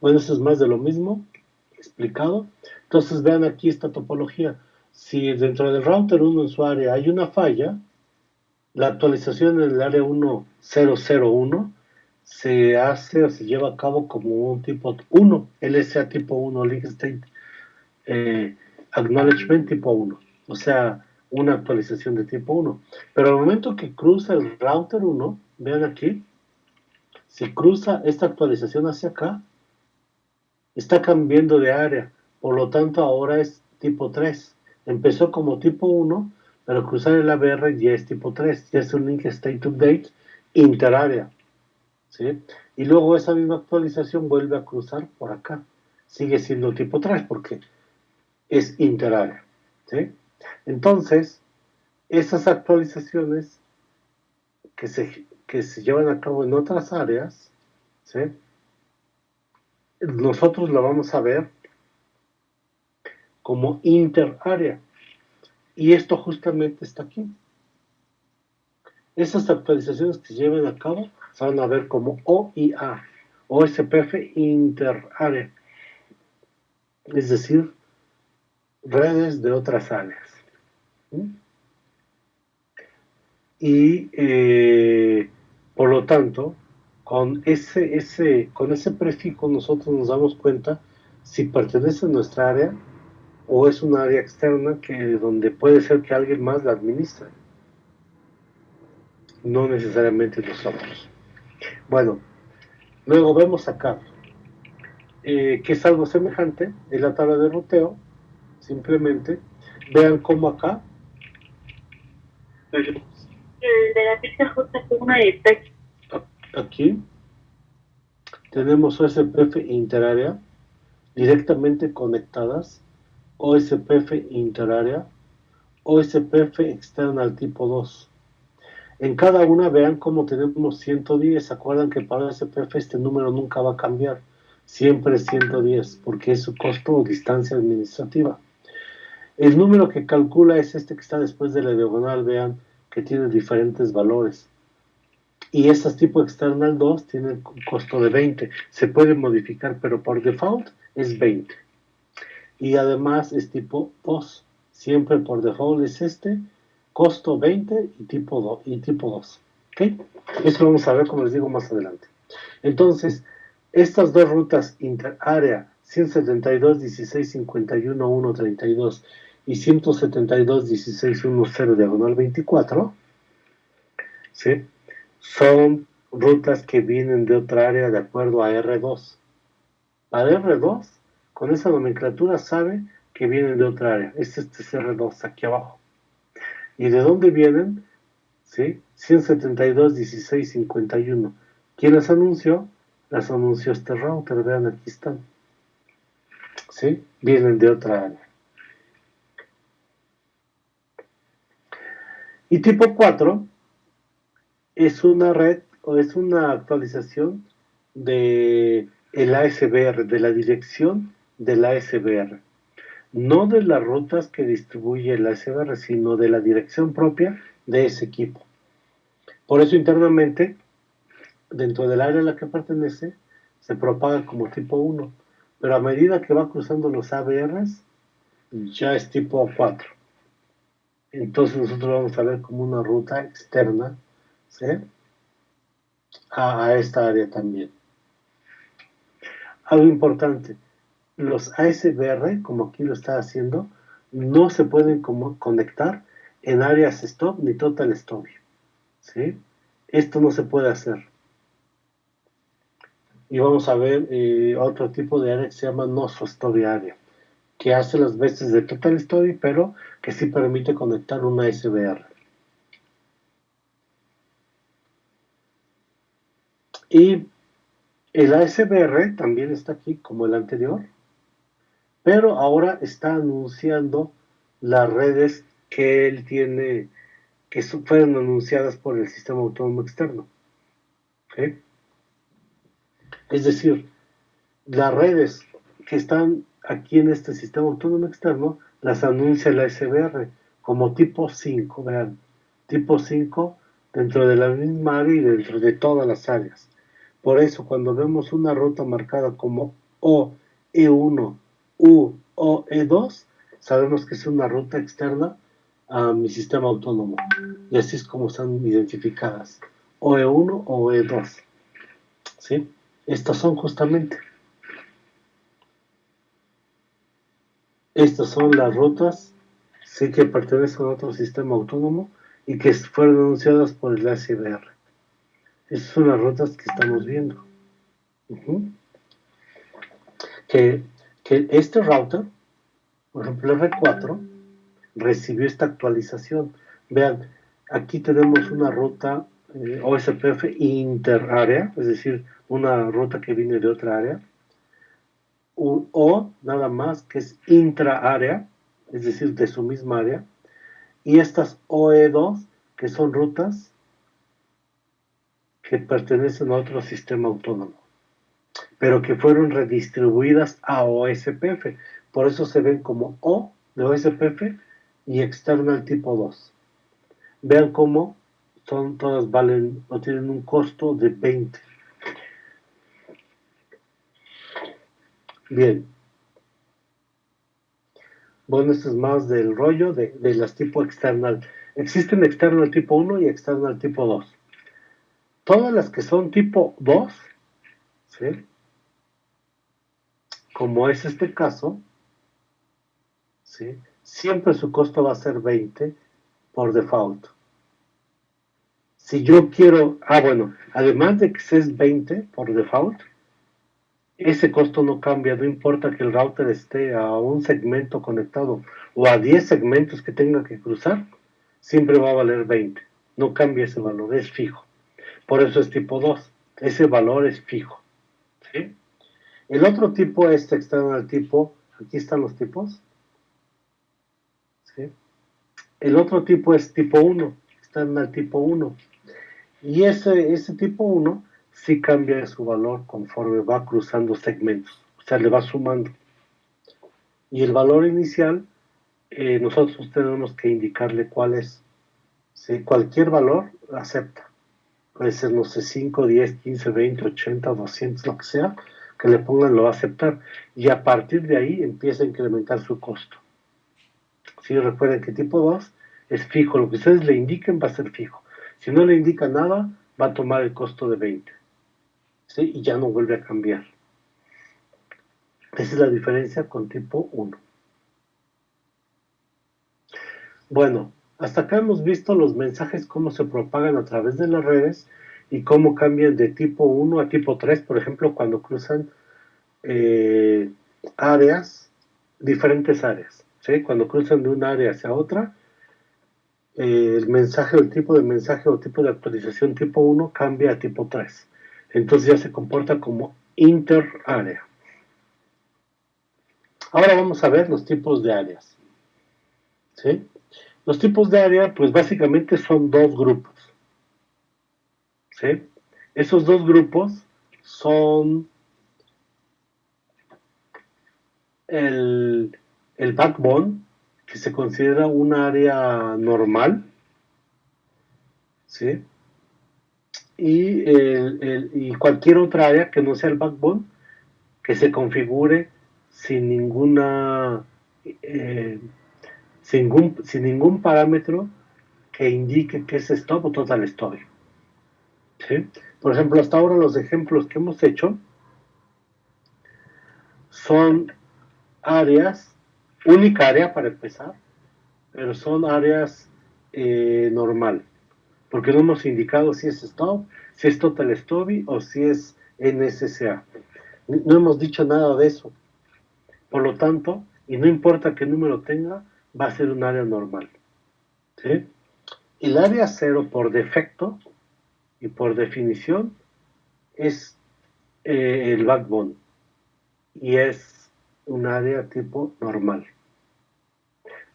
Bueno, eso es más de lo mismo explicado. Entonces vean aquí esta topología. Si dentro del router 1 en su área hay una falla, la actualización en el área 1001 se hace o se lleva a cabo como un tipo 1, LSA tipo 1, Link State Acknowledgement tipo 1, o sea, una actualización de tipo 1. Pero al momento que cruza el router 1, vean aquí, si cruza esta actualización hacia acá, está cambiando de área, por lo tanto ahora es tipo 3. Empezó como tipo 1, pero cruzar el ABR ya es tipo 3, ya es un link state update interárea. ¿Sí? Y luego esa misma actualización vuelve a cruzar por acá. Sigue siendo tipo 3 porque es interárea. ¿Sí? Entonces, esas actualizaciones que se llevan a cabo en otras áreas, ¿sí? Nosotros la vamos a ver como interárea. Y esto justamente está aquí. Esas actualizaciones que se llevan a cabo se van a ver como O y A, OSPF interárea. es decir, redes de otras áreas. ¿Sí? Y por lo tanto, con ese prefijo nosotros nos damos cuenta si pertenece a nuestra área o es un área externa donde puede ser que alguien más la administre, no necesariamente nosotros. Bueno, luego vemos acá que es algo semejante en la tabla de ruteo, simplemente vean cómo acá el de la pizza J1 de touch. aquí tenemos OSPF interárea directamente conectadas, OSPF interárea, OSPF externa al tipo 2. En cada una vean cómo tenemos 110. ¿Se acuerdan que para OSPF este número nunca va a cambiar? Siempre es 110 porque es su costo o distancia administrativa. El número que calcula es este que está después de la diagonal, vean que tiene diferentes valores. Y estas tipo external 2 tienen un costo de 20. Se puede modificar, pero por default es 20. Y además es tipo 2. Siempre por default es costo 20 y tipo 2. ¿Ok? Eso lo vamos a ver, como les digo, más adelante. Entonces, estas dos rutas interárea 172.16.51.1.32 y 172.16.10 diagonal 24, ¿sí? Son rutas que vienen de otra área de acuerdo a R2. La de R2, con esa nomenclatura, sabe que vienen de otra área. Este es R2 aquí abajo. ¿Y de dónde vienen? ¿Sí? 172.16.51. ¿Quién las anunció? Las anunció este router. Vean, aquí están. ¿Sí? Vienen de otra área. Y tipo 4 es una red o es una actualización de el ASBR, de la dirección del ASBR. No de las rutas que distribuye el ASBR, sino de la dirección propia de ese equipo. Por eso internamente, dentro del área a la que pertenece, se propaga como tipo 1, pero a medida que va cruzando los ABRs, ya es tipo 4. Entonces nosotros vamos a ver como una ruta externa, ¿sí? a esta área también. Algo importante, los ASBR, como aquí lo está haciendo, no se pueden conectar en áreas stop ni total stop. ¿Sí? Esto no se puede hacer. Y vamos a ver otro tipo de área que se llama no story area, que hace las veces de total story, pero que sí permite conectar una ASBR. Y el ASBR también está aquí como el anterior, pero ahora está anunciando las redes que él tiene, que fueron anunciadas por el sistema autónomo externo. ¿Okay? Es decir, las redes que están aquí en este sistema autónomo externo las anuncia la SBR como tipo 5, vean, tipo 5 dentro de la misma área y dentro de todas las áreas. Por eso cuando vemos una ruta marcada como O, E1, U o E2, sabemos que es una ruta externa a mi sistema autónomo. Y así es como están identificadas, o E1 o E2. ¿Sí? Estas son justamente. Estas son las rutas, sí que pertenecen a otro sistema autónomo y que fueron anunciadas por el ACBR. Esas son las rutas que estamos viendo. Que este router, por ejemplo el R4, recibió esta actualización. Vean, aquí tenemos una ruta OSPF interarea, es decir, una ruta que viene de otra área, o nada más que es intraárea, es decir, de su misma área, y estas OE2, que son rutas que pertenecen a otro sistema autónomo, pero que fueron redistribuidas a OSPF. Por eso se ven como O de OSPF y external tipo 2. Vean cómo todas valen o tienen un costo de 20. Bien. Bueno, esto es más del rollo de las tipo external. Existen external tipo 1 y external tipo 2. Todas las que son tipo 2, ¿sí? Como es este caso, ¿sí? Siempre su costo va a ser 20 por default. Si yo quiero, bueno, además de que es 20 por default, ese costo no cambia, no importa que el router esté a un segmento conectado o a 10 segmentos que tenga que cruzar, siempre va a valer 20. No cambia ese valor, es fijo. Por eso es tipo 2. Ese valor es fijo. ¿Sí? El otro tipo es external tipo, aquí están los tipos. ¿Sí? El otro tipo es tipo 1, external tipo 1. Y ese tipo 1 sí cambia su valor conforme va cruzando segmentos. O sea, le va sumando. Y el valor inicial, nosotros tenemos que indicarle cuál es. ¿Sí? Cualquier valor acepta. Puede ser, no sé, 5, 10, 15, 20, 80, 200, lo que sea, que le pongan lo va a aceptar. Y a partir de ahí empieza a incrementar su costo. ¿Sí? Recuerden que tipo 2 es fijo. Lo que ustedes le indiquen va a ser fijo. Si no le indica nada, va a tomar el costo de 20. ¿Sí? Y ya no vuelve a cambiar. Esa es la diferencia con tipo 1. Bueno, hasta acá hemos visto los mensajes, cómo se propagan a través de las redes y cómo cambian de tipo 1 a tipo 3, por ejemplo, cuando cruzan áreas, diferentes áreas. ¿Sí? Cuando cruzan de un área hacia otra, el mensaje o el tipo de mensaje o tipo de actualización tipo 1 cambia a tipo 3. Entonces ya se comporta como interárea. Ahora vamos a ver los tipos de áreas. ¿Sí? Los tipos de área, pues básicamente son dos grupos. ¿Sí? Esos dos grupos son el backbone, que se considera un área normal, ¿sí? Y cualquier otra área que no sea el backbone, que se configure sin ninguna sin ningún parámetro que indique que es stop o total stop. ¿Sí? Por ejemplo, hasta ahora los ejemplos que hemos hecho son áreas, única área para empezar, pero son áreas normal, porque no hemos indicado si es stop, si es total stop o si es NSSA. No hemos dicho nada de eso. Por lo tanto, y no importa qué número tenga, va a ser un área normal. ¿Sí? El área 0 por defecto y por definición es el backbone y es un área tipo normal.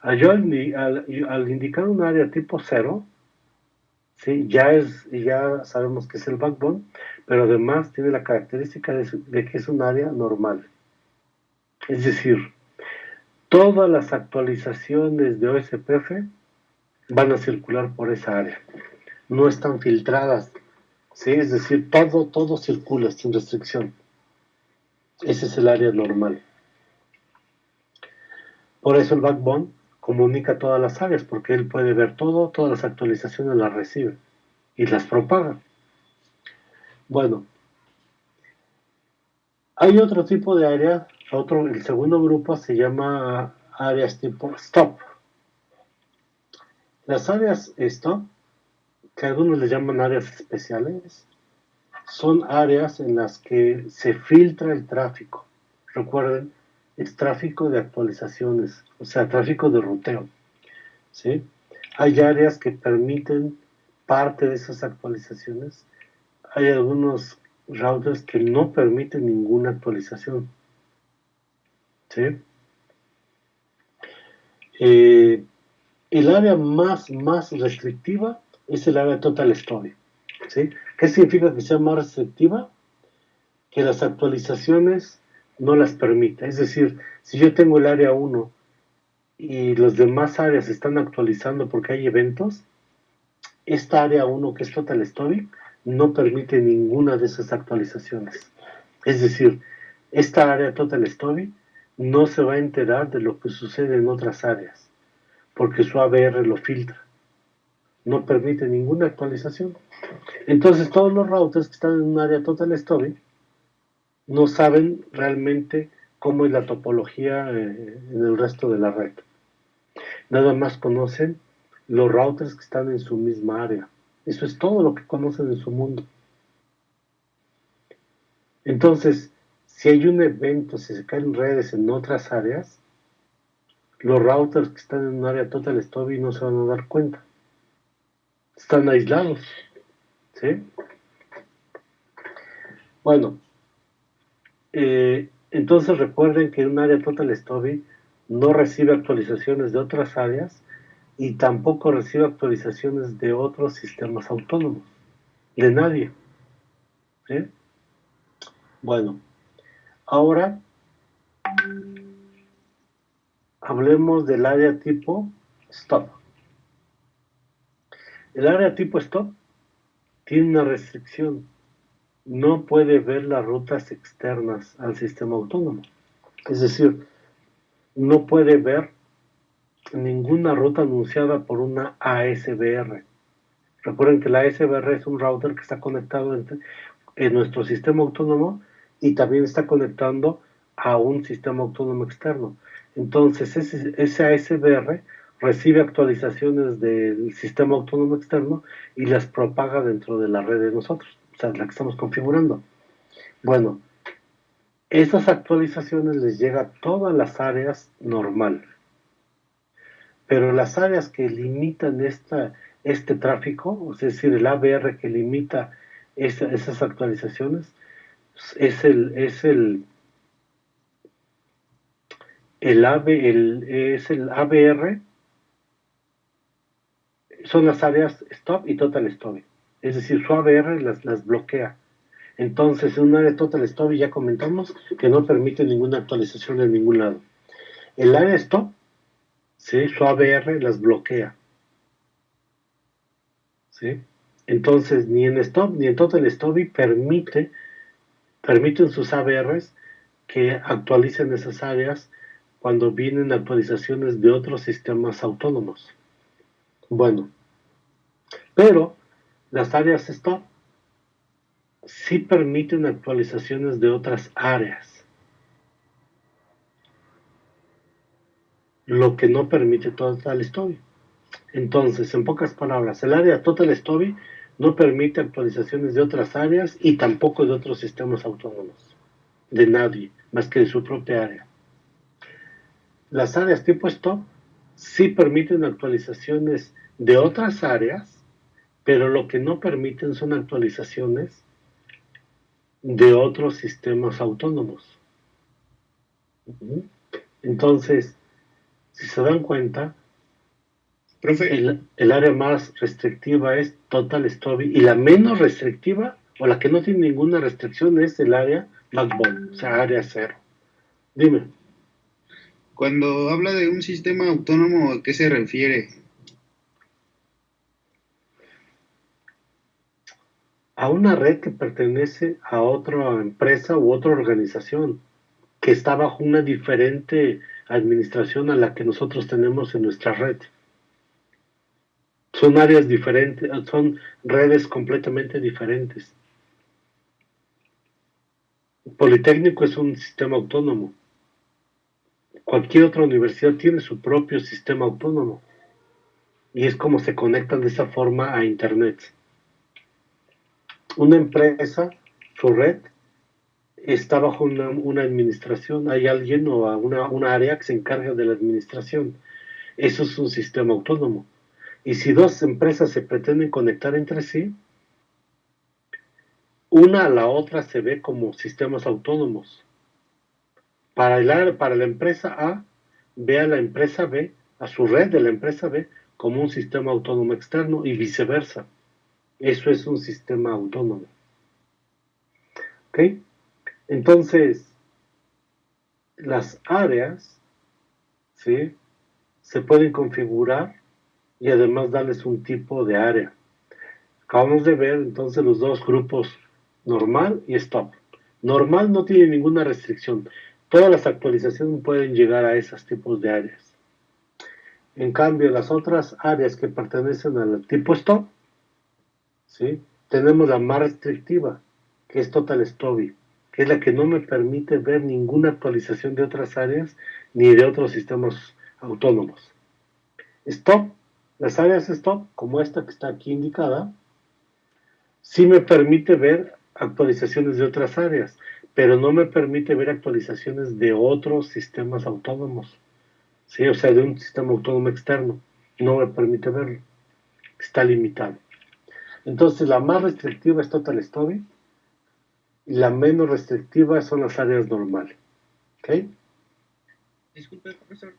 Al indicar un área tipo 0, ¿sí? Ya sabemos que es el backbone, pero además tiene la característica de que es un área normal. Es decir, todas las actualizaciones de OSPF van a circular por esa área. No están filtradas, ¿sí? Es decir, todo circula sin restricción. Ese es el área normal. Por eso el backbone comunica todas las áreas, porque él puede ver todas las actualizaciones las recibe y las propaga. Bueno, hay otro tipo de área, el segundo grupo se llama áreas tipo stop. Las áreas stop, que algunos les llaman áreas especiales, son áreas en las que se filtra el tráfico. Recuerden, es tráfico de actualizaciones, o sea, tráfico de ruteo. ¿Sí? Hay áreas que permiten parte de esas actualizaciones. Hay algunos routers que no permiten ninguna actualización. ¿Sí? El área más restrictiva es el área total storage. ¿Sí? ¿Qué significa que sea más restrictiva? Que las actualizaciones no las permite. Es decir, si yo tengo el área 1 y los demás áreas están actualizando porque hay eventos, esta área 1 que es Total Storage no permite ninguna de esas actualizaciones. Es decir, esta área Total Storage no se va a enterar de lo que sucede en otras áreas, porque su ABR lo filtra, no permite ninguna actualización. Entonces todos los routers que están en un área total story no saben realmente cómo es la topología en el resto de la red. Nada más conocen los routers que están en su misma área. Eso es todo lo que conocen en su mundo. Entonces, si hay un evento, si se caen redes en otras áreas, los routers que están en un área total story no se van a dar cuenta. Están aislados. ¿Sí? Bueno, entonces recuerden que un área total story no recibe actualizaciones de otras áreas y tampoco recibe actualizaciones de otros sistemas autónomos, de nadie. ¿Sí? Bueno, ahora hablemos del área tipo stop. El área tipo stop tiene una restricción. No puede ver las rutas externas al sistema autónomo. Es decir, no puede ver ninguna ruta anunciada por una ASBR. Recuerden que la ASBR es un router que está conectado en nuestro sistema autónomo y también está conectando a un sistema autónomo externo. Entonces, ese ASBR recibe actualizaciones del sistema autónomo externo y las propaga dentro de la red de nosotros, o sea, la que estamos configurando. Bueno, esas actualizaciones les llega a todas las áreas normal, pero las áreas que limitan este tráfico, es decir, el ABR que limita esas actualizaciones, es el ABR, son las áreas stop y total stop. Es decir, su ABR las bloquea. Entonces, en un área total stop ya comentamos que no permite ninguna actualización en ningún lado. El área stop, ¿sí? Su ABR las bloquea. ¿Sí? Entonces, ni en stop ni en total stop permiten sus ABRs que actualicen esas áreas cuando vienen actualizaciones de otros sistemas autónomos. Bueno, pero las áreas stop sí permiten actualizaciones de otras áreas, lo que no permite total story. Entonces, en pocas palabras, el área total story no permite actualizaciones de otras áreas y tampoco de otros sistemas autónomos, de nadie, más que de su propia área. Las áreas tipo stop sí permiten actualizaciones de otras áreas, pero lo que no permiten son actualizaciones de otros sistemas autónomos. Entonces, si se dan cuenta, Profe, el área más restrictiva es Total Stubby y la menos restrictiva, o la que no tiene ninguna restricción, es el área backbone, o sea, área cero. Dime. cuando habla de un sistema autónomo, ¿a qué se refiere? A una red que pertenece a otra empresa u otra organización que está bajo una diferente administración a la que nosotros tenemos en nuestra red. Son áreas diferentes, son redes completamente diferentes. Politécnico es un sistema autónomo. Cualquier otra universidad tiene su propio sistema autónomo. Y es como se conectan de esa forma a Internet. Una empresa, su red, está bajo una administración. Hay alguien o una área que se encarga de la administración. Eso es un sistema autónomo. Y si dos empresas se pretenden conectar entre sí, una a la otra se ve como sistemas autónomos. Para la empresa A, ve a la empresa B, a su red de la empresa B, como un sistema autónomo externo y viceversa. Eso es un sistema autónomo. ¿Ok? Entonces, las áreas, ¿sí? Se pueden configurar y además darles un tipo de área. Acabamos de ver entonces los dos grupos, normal y stop. Normal no tiene ninguna restricción. Todas las actualizaciones pueden llegar a esos tipos de áreas. En cambio, las otras áreas que pertenecen al tipo stop, ¿sí? Tenemos la más restrictiva, que es Total Stop, que es la que no me permite ver ninguna actualización de otras áreas ni de otros sistemas autónomos. Stop, las áreas stop, como esta que está aquí indicada, sí me permite ver actualizaciones de otras áreas, pero no me permite ver actualizaciones de otros sistemas autónomos, ¿sí? O sea, de un sistema autónomo externo. No me permite verlo. Está limitado. Entonces, la más restrictiva es Total Stop y la menos restrictiva son las áreas normales. ¿Ok? Disculpe, profesor,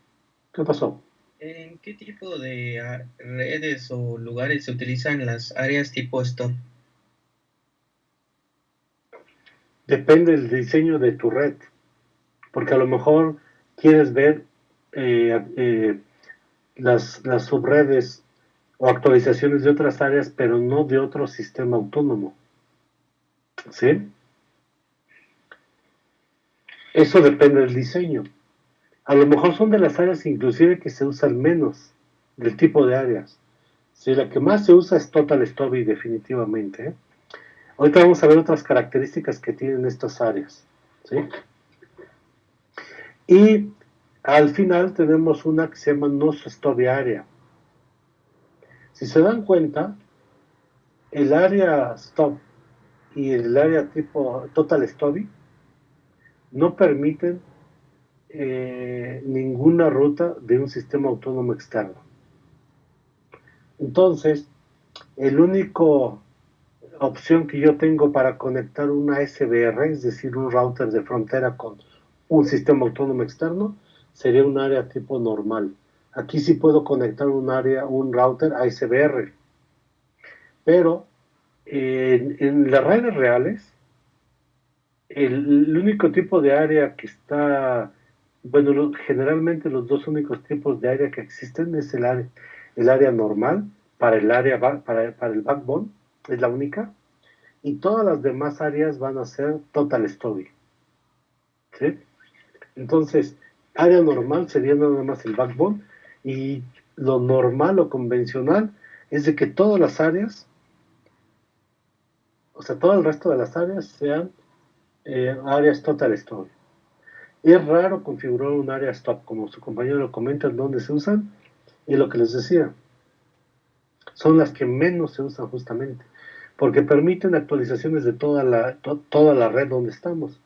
¿Qué pasó? ¿en qué tipo de redes o lugares se utilizan las áreas tipo stop? Depende del diseño de tu red, porque a lo mejor quieres ver las subredes o actualizaciones de otras áreas, pero no de otro sistema autónomo. ¿Sí? Eso depende del diseño. A lo mejor son de las áreas inclusive que se usan menos del tipo de áreas. Sí, la que más se usa es Total Stop definitivamente. ¿Eh? Ahorita vamos a ver otras características que tienen estas áreas. ¿Sí? Y al final tenemos una que se llama No Stop Area. Si se dan cuenta, el área Stop y el área tipo Total Stop no permiten ninguna ruta de un sistema autónomo externo. Entonces, el único opción que yo tengo para conectar una SBR, es decir, un router de frontera con un sistema autónomo externo, sería un área tipo normal. Aquí sí puedo conectar un router a SBR, pero en las redes reales, el único tipo de área que está, bueno, generalmente los dos únicos tipos de área que existen es el área normal para para el backbone, es la única, y todas las demás áreas van a ser Total Stop. ¿Sí? Entonces, área normal sería nada más el backbone y lo normal o convencional es de que todas las áreas, o sea, todo el resto de las áreas sean áreas Total Stop. Es raro configurar un área stop, como su compañero lo comenta, en donde se usan, y lo que les decía, son las que menos se usan justamente, porque permiten actualizaciones de toda la red donde estamos.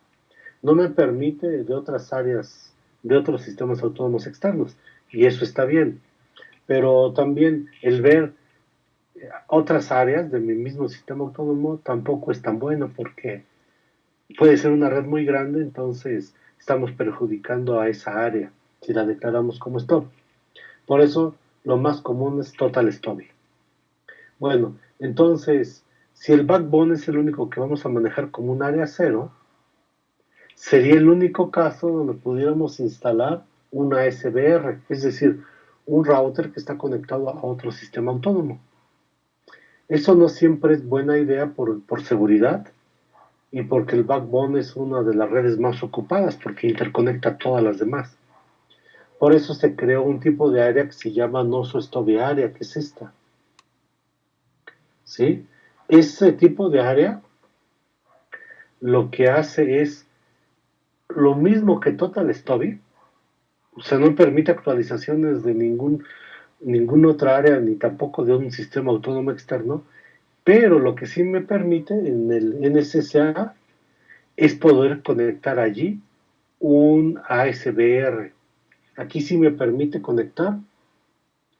No me permite de otras áreas, de otros sistemas autónomos externos, y eso está bien. Pero también el ver otras áreas de mi mismo sistema autónomo tampoco es tan bueno, porque puede ser una red muy grande, entonces estamos perjudicando a esa área si la declaramos como stop. Por eso lo más común es Total Stop. Bueno, entonces, si el backbone es el único que vamos a manejar como un área cero, sería el único caso donde pudiéramos instalar una SBR, es decir, un router que está conectado a otro sistema autónomo. Eso no siempre es buena idea por seguridad y porque el backbone es una de las redes más ocupadas porque interconecta a todas las demás. Por eso se creó un tipo de área que se llama no stop área, que es esta. ¿Sí? Ese tipo de área lo que hace es lo mismo que Total Stop, o sea, no permite actualizaciones de ninguna otra área ni tampoco de un sistema autónomo externo, pero lo que sí me permite en el NSSA es poder conectar allí un ASBR. Aquí sí me permite conectar,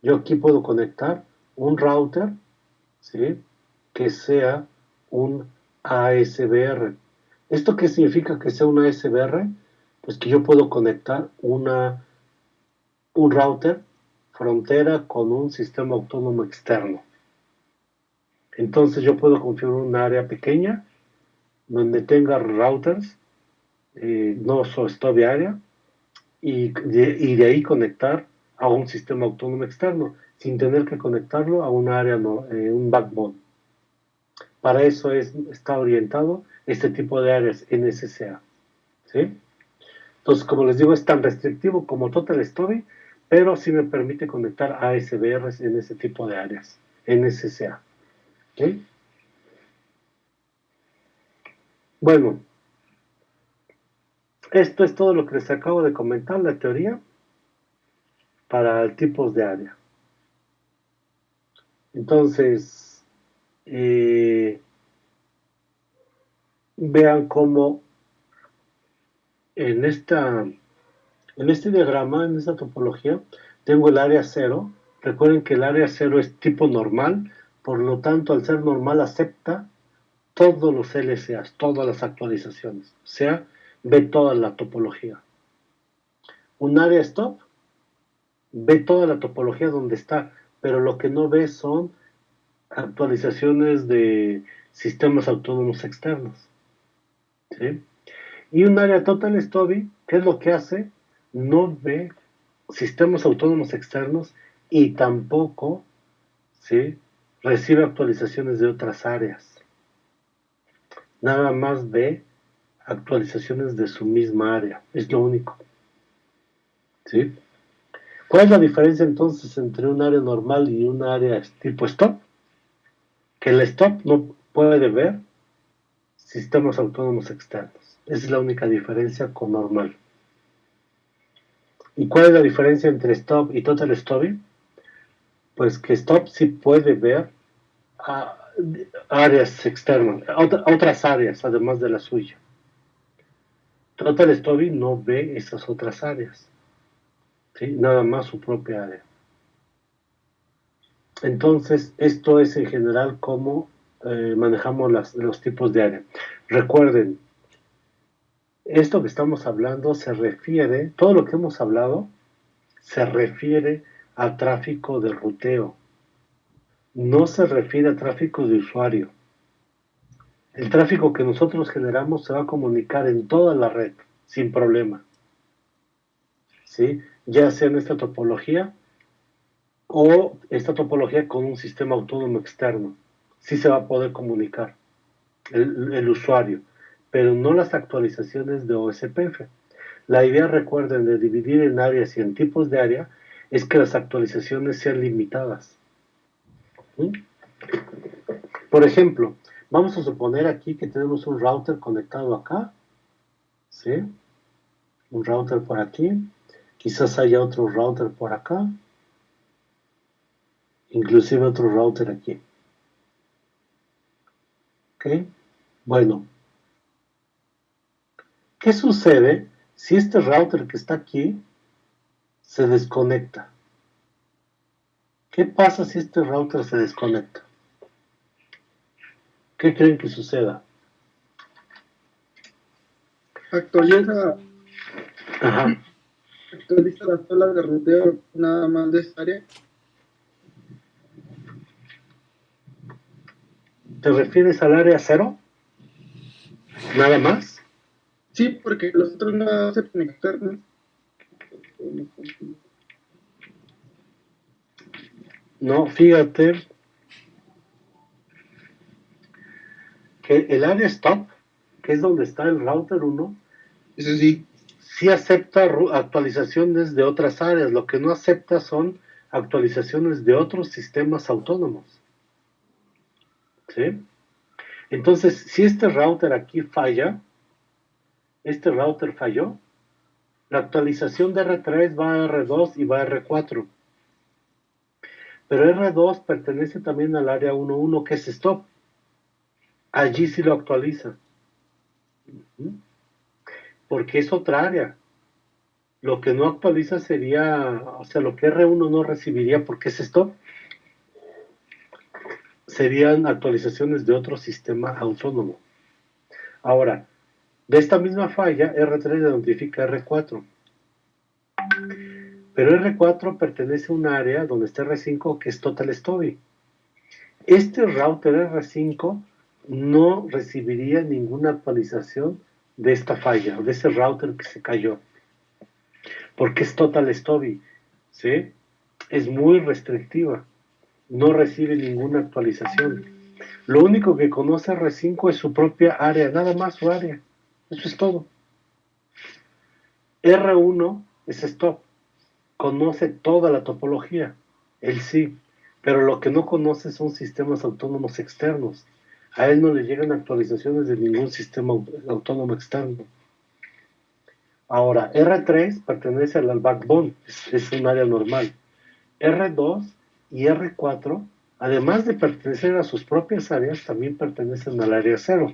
yo aquí puedo conectar un router, ¿sí? Que sea un ASBR. ¿Esto qué significa que sea un ASBR? Pues que yo puedo conectar un router frontera con un sistema autónomo externo. Entonces yo puedo configurar un área pequeña donde tenga routers, no stop de área, y de ahí conectar a un sistema autónomo externo, sin tener que conectarlo a un área, un backbone. Para eso está orientado este tipo de áreas NSSA. ¿Sí? Entonces, como les digo, es tan restrictivo como Total Story, pero sí me permite conectar ASBRs en ese tipo de áreas, NSSA. ¿Ok? Bueno, esto es todo lo que les acabo de comentar, la teoría para tipos de área. Entonces, vean cómo en este diagrama, en esta topología, tengo el área 0. Recuerden que el área 0 es tipo normal, por lo tanto, al ser normal, acepta todos los LSAs, todas las actualizaciones. O sea, ve toda la topología. Un área stop ve toda la topología donde está, pero lo que no ve son actualizaciones de sistemas autónomos externos. ¿Sí? Y un área total stubby, ¿qué es lo que hace? No ve sistemas autónomos externos y tampoco, ¿sí?, recibe actualizaciones de otras áreas. Nada más ve actualizaciones de su misma área. Es lo único. ¿Sí? ¿Cuál es la diferencia entonces entre un área normal y un área tipo stop? Que el stop no puede ver sistemas autónomos externos. Esa es la única diferencia con normal. ¿Y cuál es la diferencia entre stop y total stopping? Pues que stop sí puede ver áreas externas, otras áreas además de la suya. Total stopping no ve esas otras áreas, ¿sí? Nada más su propia área. Entonces, esto es en general cómo manejamos los tipos de área. Recuerden, esto que estamos hablando se refiere, todo lo que hemos hablado, se refiere a tráfico de ruteo. No se refiere a tráfico de usuario. El tráfico que nosotros generamos se va a comunicar en toda la red, sin problema. ¿Sí? Ya sea en esta topología o esta topología con un sistema autónomo externo. Sí se va a poder comunicar el usuario, pero no las actualizaciones de OSPF. La idea, recuerden, de dividir en áreas y en tipos de área es que las actualizaciones sean limitadas. ¿Mm? Por ejemplo, vamos a suponer aquí que tenemos un router conectado acá, ¿sí? Un router por aquí, quizás haya otro router por acá, inclusive otro router aquí. ¿Ok? Bueno, ¿qué sucede si este router que está aquí se desconecta? ¿Qué pasa si este router se desconecta? ¿Qué creen que suceda? Actualiza, Ajá. actualiza las tablas de ruteo nada más de esta área. ¿Te refieres al área 0? ¿Nada más? Sí, porque los otros no aceptan externos. No, fíjate que el área stop, que es donde está el router 1, Eso sí. sí acepta actualizaciones de otras áreas. Lo que no acepta son actualizaciones de otros sistemas autónomos. ¿Sí? Entonces, si este router aquí falla, este router falló, la actualización de R3 va a R2 y va a R4. Pero R2 pertenece también al área 1.1, que es stop. Allí sí lo actualiza. Porque es otra área. Lo que no actualiza sería, o sea, lo que R1 no recibiría porque es stop, serían actualizaciones de otro sistema autónomo. Ahora, de esta misma falla, R3 le notifica R4. Pero R4 pertenece a un área donde está R5, que es Total Story. Este router R5 no recibiría ninguna actualización de esta falla, de ese router que se cayó, porque es Total Story, ¿sí? Es muy restrictiva, no recibe ninguna actualización. Lo único que conoce R5 es su propia área, nada más su área. Eso es todo. R1 es stop, conoce toda la topología, él sí, pero lo que no conoce son sistemas autónomos externos. A él no le llegan actualizaciones de ningún sistema autónomo externo. Ahora, R3 pertenece al backbone, es un área normal. R2 y R4, además de pertenecer a sus propias áreas, también pertenecen al área 0.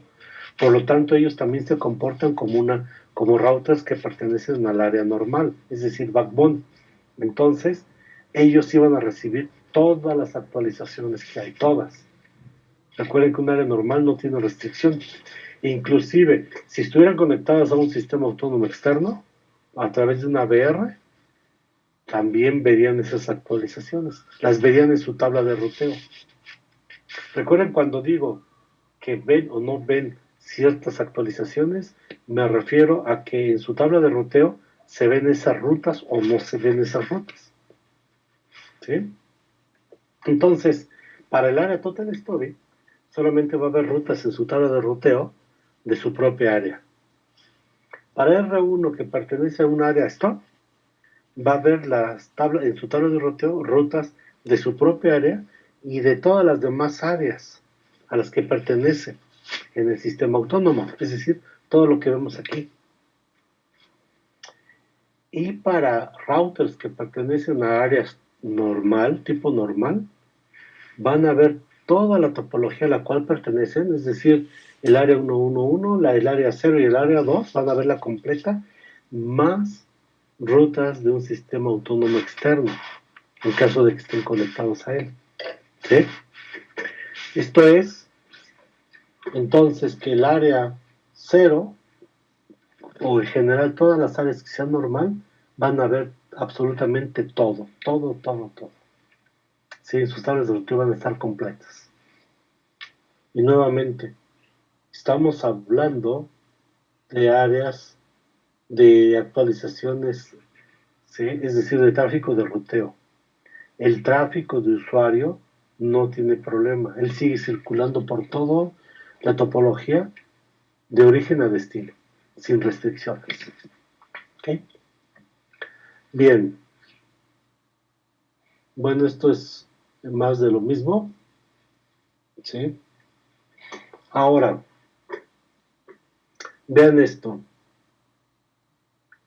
Por lo tanto, ellos también se comportan como routers que pertenecen al área normal, es decir, backbone. Entonces, ellos iban a recibir todas las actualizaciones que hay, todas. Recuerden que un área normal no tiene restricción. Inclusive, si estuvieran conectadas a un sistema autónomo externo, a través de una VR, también verían esas actualizaciones. Las verían en su tabla de ruteo. Recuerden cuando digo que ven o no ven ciertas actualizaciones, me refiero a que en su tabla de ruteo se ven esas rutas o no se ven esas rutas. ¿Sí? Entonces, para el área Total Story, solamente va a haber rutas en su tabla de ruteo de su propia área. Para R1 que pertenece a un área stop, va a haber en su tabla de ruteo rutas de su propia área y de todas las demás áreas a las que pertenece en el sistema autónomo, es decir, todo lo que vemos aquí. Y para routers que pertenecen a áreas normal, tipo normal, van a ver toda la topología a la cual pertenecen, es decir, el área 111, el área 0 y el área 2, van a verla completa, más rutas de un sistema autónomo externo, en caso de que estén conectados a él. ¿Sí? Esto es, entonces, que el área 0, o en general todas las áreas que sean normal, van a ver absolutamente todo. Sí, sus tablas de ruteo van a estar completas. Y nuevamente, estamos hablando de áreas de actualizaciones, ¿sí? Es decir, de tráfico de ruteo. El tráfico de usuario no tiene problema. Él sigue circulando por toda la topología de origen a destino, sin restricciones. ¿Okay? Bien. Bueno, esto es más de lo mismo. ¿Sí? Ahora, vean esto.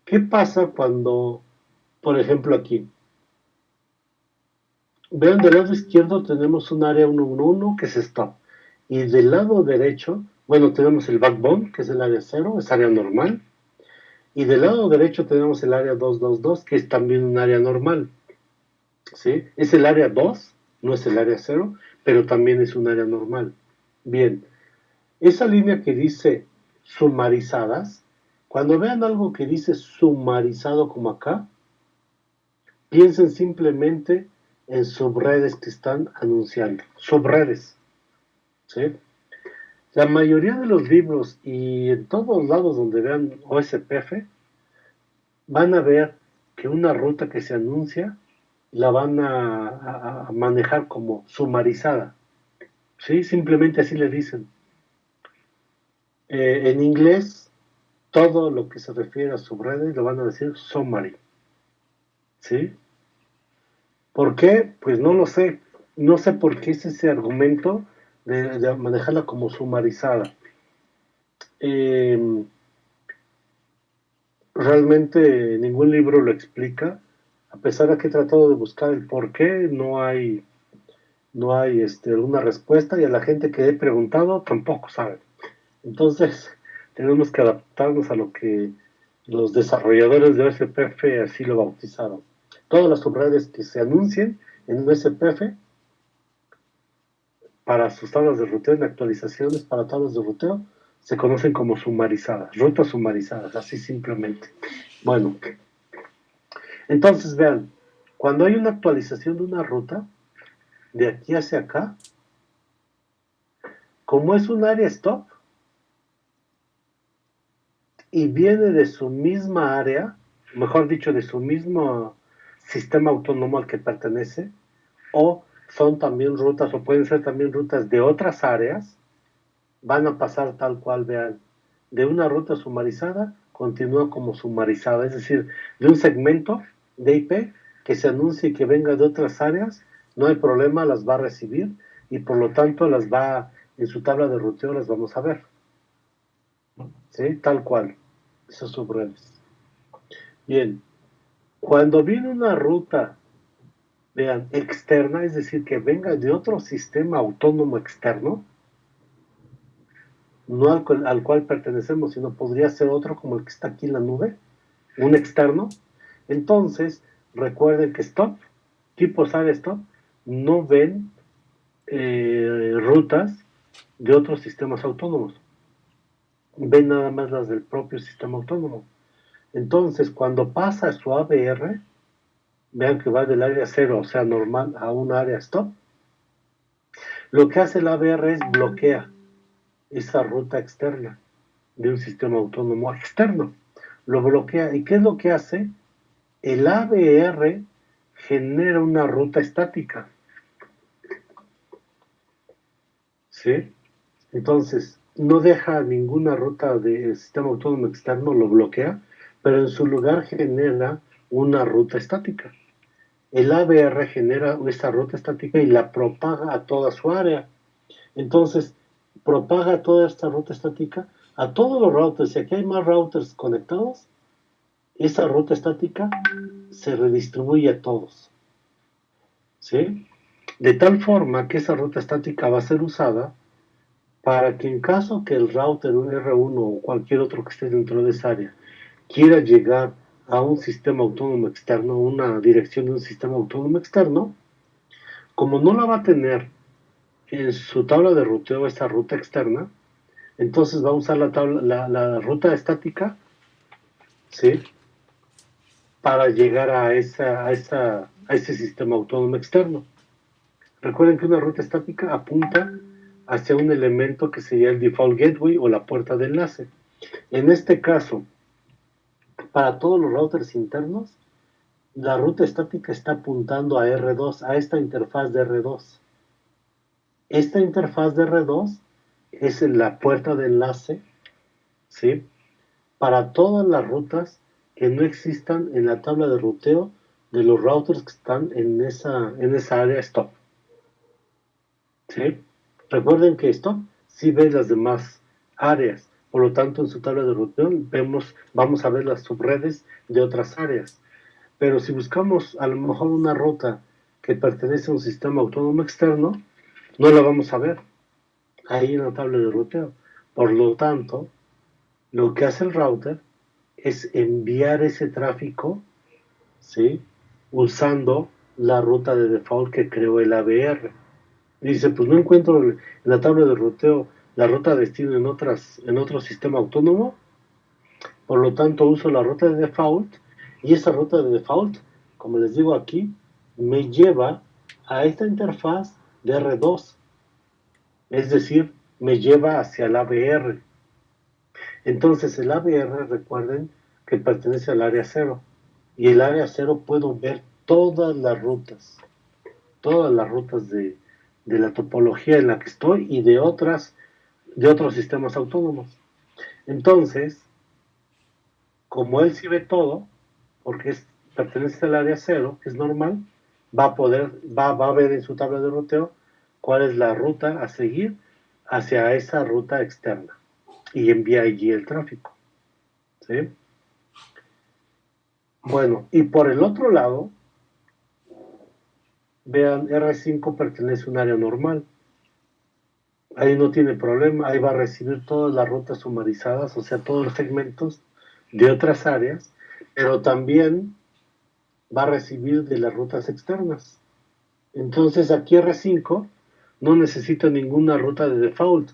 ¿Qué pasa cuando, por ejemplo, aquí? Vean, del lado izquierdo tenemos un área 111 que es stop. Y del lado derecho, bueno, tenemos el backbone, que es el área 0, es área normal. Y del lado derecho tenemos el área 222, que es también un área normal. ¿Sí? Es el área 2, no es el área 0, pero también es un área normal. Bien, esa línea que dice sumarizadas, cuando vean algo que dice sumarizado como acá, piensen simplemente en subredes que están anunciando. Subredes. ¿Sí? La mayoría de los libros y en todos lados donde vean OSPF, van a ver que una ruta que se anuncia la van a manejar como sumarizada. ¿Sí? Simplemente así le dicen. En inglés, todo lo que se refiere a subredes lo van a decir summary. ¿Sí? ¿Por qué? Pues no lo sé. No sé por qué es ese argumento de manejarla como sumarizada. Realmente ningún libro lo explica. A pesar de que he tratado de buscar el por qué, no hay una respuesta y a la gente que he preguntado tampoco sabe. Entonces, tenemos que adaptarnos a lo que los desarrolladores de OSPF así lo bautizaron. Todas las subredes que se anuncien en OSPF para sus tablas de ruteo, en actualizaciones para tablas de ruteo, se conocen como sumarizadas, rutas sumarizadas, así simplemente. Bueno, entonces vean, cuando hay una actualización de una ruta, de aquí hacia acá, como es un área stop y viene de su misma área, mejor dicho, de su mismo sistema autónomo al que pertenece, o son también rutas, o pueden ser también rutas de otras áreas, van a pasar tal cual, vean, de una ruta sumarizada continúa como sumarizada, es decir, de un segmento de IP que se anuncie y que venga de otras áreas, no hay problema, las va a recibir y por lo tanto las va, en su tabla de ruteo las vamos a ver. ¿Sí? Tal cual. Esos subredes. Bien. Cuando viene una ruta, vean, externa, es decir, que venga de otro sistema autónomo externo, no al cual pertenecemos, sino podría ser otro como el que está aquí en la nube, un externo, entonces recuerden que stop, tipos área stop, no ven rutas de otros sistemas autónomos, ven nada más las del propio sistema autónomo. Entonces, cuando pasa su ABR, vean que va del área 0, o sea, normal, a un área stop, lo que hace el ABR es bloquea esa ruta externa de un sistema autónomo externo. Lo bloquea. ¿Y qué es lo que hace? El ABR genera una ruta estática. ¿Sí? Entonces, no deja ninguna ruta del sistema autónomo externo, lo bloquea, pero en su lugar genera una ruta estática. El ABR genera esa ruta estática y la propaga a toda su área. Entonces, propaga toda esta ruta estática a todos los routers. Si aquí hay más routers conectados, esa ruta estática se redistribuye a todos. ¿Sí? De tal forma que esa ruta estática va a ser usada para que en caso que el router R1 o cualquier otro que esté dentro de esa área quiera llegar a un sistema autónomo externo, una dirección de un sistema autónomo externo, como no la va a tener en su tabla de ruteo esa ruta externa, entonces va a usar la ruta estática, ¿sí? Para llegar a ese sistema autónomo externo. Recuerden que una ruta estática apunta hacia un elemento que sería el default gateway o la puerta de enlace. En este caso, para todos los routers internos, la ruta estática está apuntando a R2, a esta interfaz de R2. Esta interfaz de R2 es la puerta de enlace, ¿sí? Para todas las rutas que no existan en la tabla de ruteo de los routers que están en esa área stop. ¿Sí? Recuerden que stop sí ve las demás áreas, por lo tanto en su tabla de ruteo vamos a ver las subredes de otras áreas. Pero si buscamos a lo mejor una ruta que pertenece a un sistema autónomo externo, no la vamos a ver ahí en la tabla de ruteo. Por lo tanto, lo que hace el router es enviar ese tráfico, ¿sí? Usando la ruta de default que creó el ABR. Y dice, pues no encuentro en la tabla de ruteo la ruta de destino en otro sistema autónomo, por lo tanto uso la ruta de default, y esa ruta de default, como les digo aquí, me lleva a esta interfaz de R2, es decir, me lleva hacia el ABR. Entonces el ABR, recuerden que pertenece al área 0, y el área 0 puedo ver todas las rutas de la topología en la que estoy y de otros sistemas autónomos. Entonces, como él sí ve todo, porque pertenece al área 0, es normal, va a ver en su tabla de ruteo cuál es la ruta a seguir hacia esa ruta externa y envía allí el tráfico. ¿Sí? Bueno, y por el otro lado, vean, R5 pertenece a un área normal. Ahí no tiene problema, ahí va a recibir todas las rutas sumarizadas, o sea, todos los segmentos de otras áreas, pero también va a recibir de las rutas externas. Entonces aquí R5 no necesita ninguna ruta de default.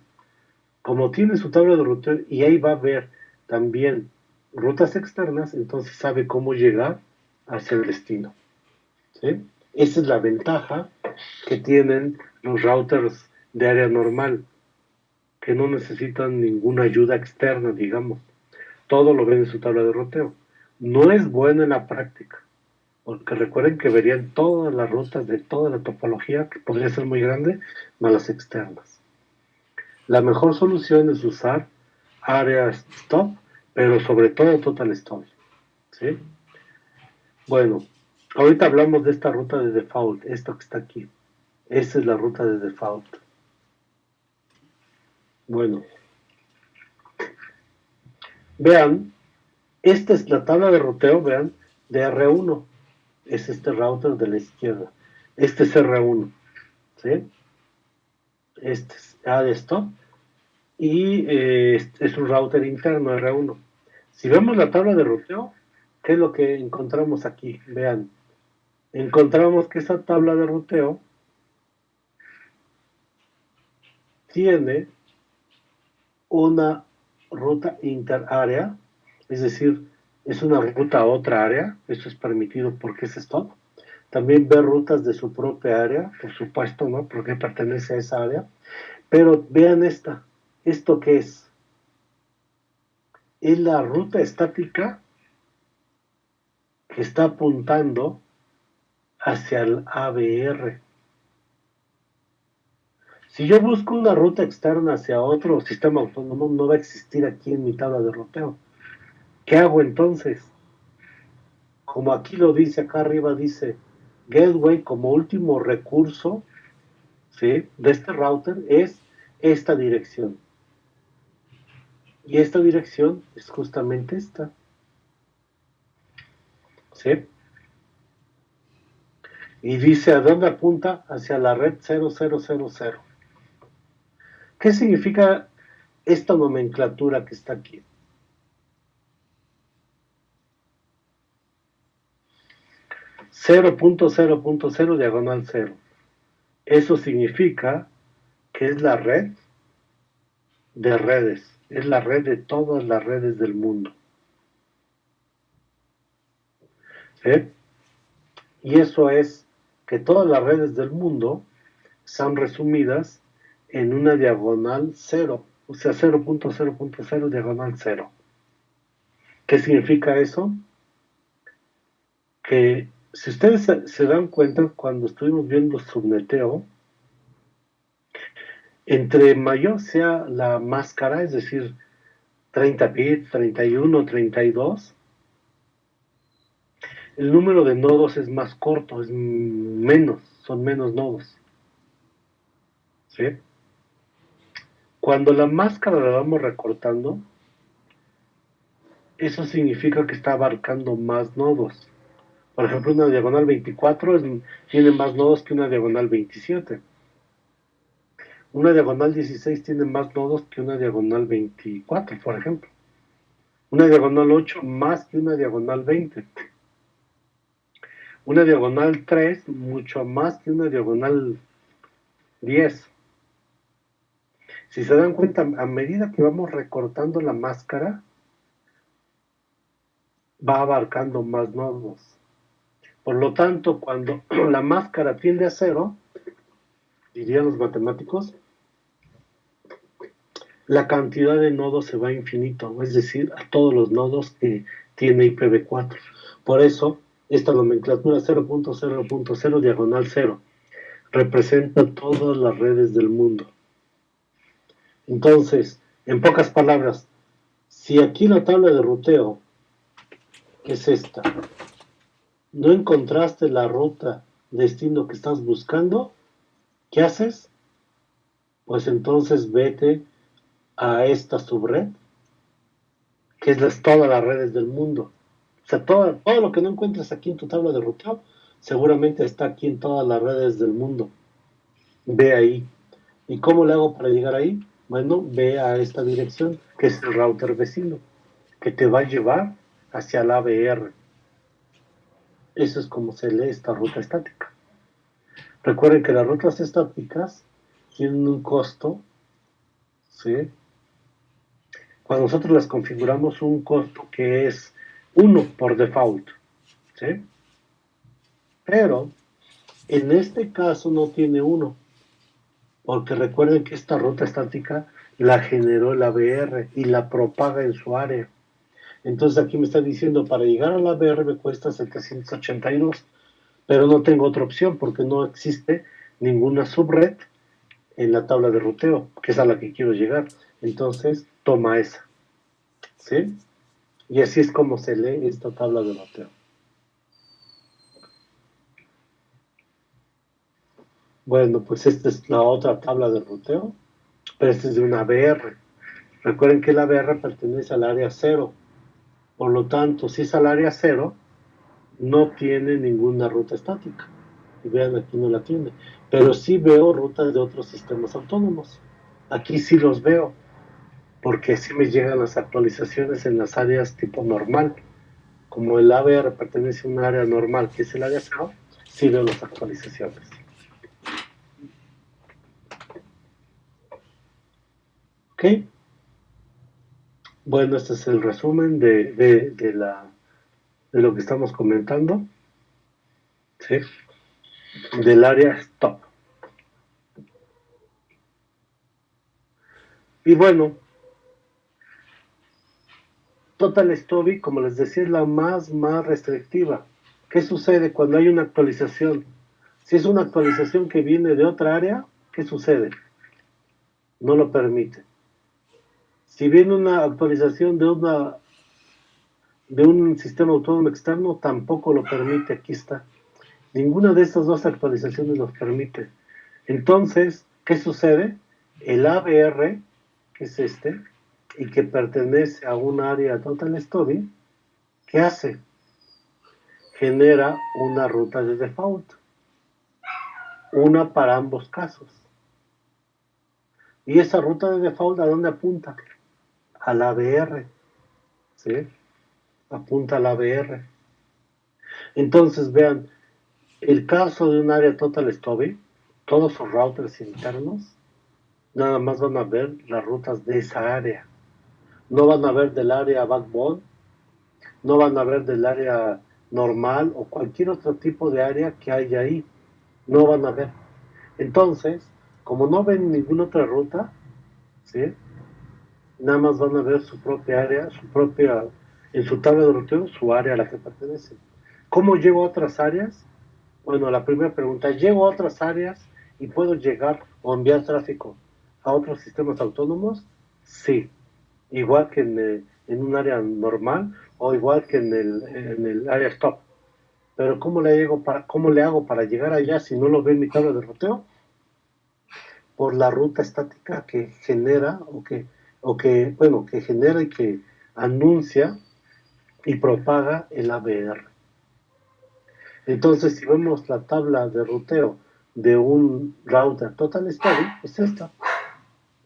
Como tiene su tabla de ruteo y ahí va a ver también rutas externas, entonces sabe cómo llegar hacia el destino. ¿Sí? Esa es la ventaja que tienen los routers de área normal, que no necesitan ninguna ayuda externa, digamos. Todo lo ven en su tabla de ruteo. No es bueno en la práctica, porque recuerden que verían todas las rutas de toda la topología, que podría ser muy grande, más las externas. La mejor solución es usar áreas stop pero sobre todo total storage, ¿sí? Bueno, ahorita hablamos de esta ruta de default, esto que está aquí. Esa es la ruta de default. Bueno, vean, esta es la tabla de ruteo, vean, de R1. Es este router de la izquierda. Este es R1, ¿sí? Este es add stop y es un router interno R1. Si vemos la tabla de ruteo, ¿qué es lo que encontramos aquí? Vean, encontramos que esa tabla de ruteo tiene una ruta interárea, es decir, es una ruta a otra área, eso es permitido porque es stop. También ve rutas de su propia área, por supuesto, ¿no? Porque pertenece a esa área. Pero vean ¿esto qué es? Es la ruta estática que está apuntando hacia el ABR. Si yo busco una ruta externa hacia otro sistema autónomo, no va a existir aquí en mi tabla de ruteo. ¿Qué hago entonces? Como aquí lo dice, acá arriba dice, gateway como último recurso, ¿sí?, de este router es esta dirección. Y esta dirección es justamente esta, ¿sí? Y dice a dónde apunta, hacia la red 0000. ¿Qué significa esta nomenclatura que está aquí? Punto cero diagonal 0. Eso significa que es la red de redes, es la red de todas las redes del mundo, ¿sí? Y eso es que todas las redes del mundo son resumidas en una diagonal 0, o sea, 0.0.0 diagonal 0. ¿Qué significa eso? Que si ustedes se dan cuenta, cuando estuvimos viendo subneteo, entre mayor sea la máscara, es decir, 30 bits, 31, 32, el número de nodos es más corto, es menos, son menos nodos, ¿sí? Cuando la máscara la vamos recortando, eso significa que está abarcando más nodos. Por ejemplo, una diagonal 24 tiene más nodos que una diagonal 27. Una diagonal 16 tiene más nodos que una diagonal 24, por ejemplo. Una diagonal 8 más que una diagonal 20. Una diagonal 3 mucho más que una diagonal 10. Si se dan cuenta, a medida que vamos recortando la máscara, va abarcando más nodos. Por lo tanto, cuando la máscara tiende a 0, dirían los matemáticos, la cantidad de nodos se va a infinito, es decir, a todos los nodos que tiene IPv4. Por eso, esta nomenclatura 0.0.0 diagonal 0 representa todas las redes del mundo. Entonces, en pocas palabras, si aquí la tabla de ruteo, que es esta, no encontraste la ruta destino que estás buscando, ¿qué haces? Pues entonces vete a esta subred, que es todas las redes del mundo. O sea, todo lo que no encuentres aquí en tu tabla de ruteo, seguramente está aquí en todas las redes del mundo. Ve ahí. ¿Y cómo le hago para llegar ahí? Bueno, ve a esta dirección, que es el router vecino, que te va a llevar hacia la ABR. Eso es como se lee esta ruta estática. Recuerden que las rutas estáticas tienen un costo, ¿sí? Cuando nosotros las configuramos, un costo que es 1 por default, ¿sí? Pero en este caso no tiene 1, porque recuerden que esta ruta estática la generó el ABR y la propaga en su área. Entonces aquí me está diciendo, para llegar a la ABR me cuesta 782, pero no tengo otra opción porque no existe ninguna subred en la tabla de ruteo, que es a la que quiero llegar. Entonces, toma esa, ¿sí? Y así es como se lee esta tabla de ruteo. Bueno, pues esta es la otra tabla de ruteo, pero esta es de una ABR. Recuerden que la ABR pertenece al área 0. Por lo tanto, si es al área 0, no tiene ninguna ruta estática. Y vean, aquí no la tiene. Pero sí veo rutas de otros sistemas autónomos. Aquí sí los veo, porque sí me llegan las actualizaciones en las áreas tipo normal. Como el ABR pertenece a un área normal, que es el área 0, sí veo las actualizaciones. ¿Ok? Bueno, este es el resumen de lo que estamos comentando. ¿Sí? Del área stop. Y bueno, Total Stubby, como les decía, es la más restrictiva. ¿Qué sucede cuando hay una actualización? Si es una actualización que viene de otra área, ¿qué sucede? No lo permite. Si viene una actualización de un sistema autónomo externo, tampoco lo permite. Aquí está. Ninguna de estas dos actualizaciones los permite. Entonces, ¿qué sucede? El ABR, que es este, y que pertenece a un área Total Stubby, ¿qué hace? Genera una ruta de default, una para ambos casos. Y esa ruta de default, ¿a dónde apunta? Al ABR, ¿sí? Apunta al ABR. Entonces, vean, el caso de un área Total Stubby, todos sus routers internos, nada más van a ver las rutas de esa área. No van a ver del área backbone, no van a ver del área normal o cualquier otro tipo de área que haya ahí. No van a ver. Entonces, como no ven ninguna otra ruta, ¿sí? Nada más van a ver su propia área, en su tabla de ruteo, su área a la que pertenece. ¿Cómo llego a otras áreas? Bueno, la primera pregunta, ¿llego a otras áreas y puedo llegar o enviar tráfico a otros sistemas autónomos? Sí, igual que en un área normal o igual que en el área stop. Pero ¿cómo le hago para llegar allá si no lo ve en mi tabla de ruteo? Por la ruta estática que genera que genera y que anuncia y propaga el ABR. Entonces, si vemos la tabla de ruteo de un router Total Stubby, es esta.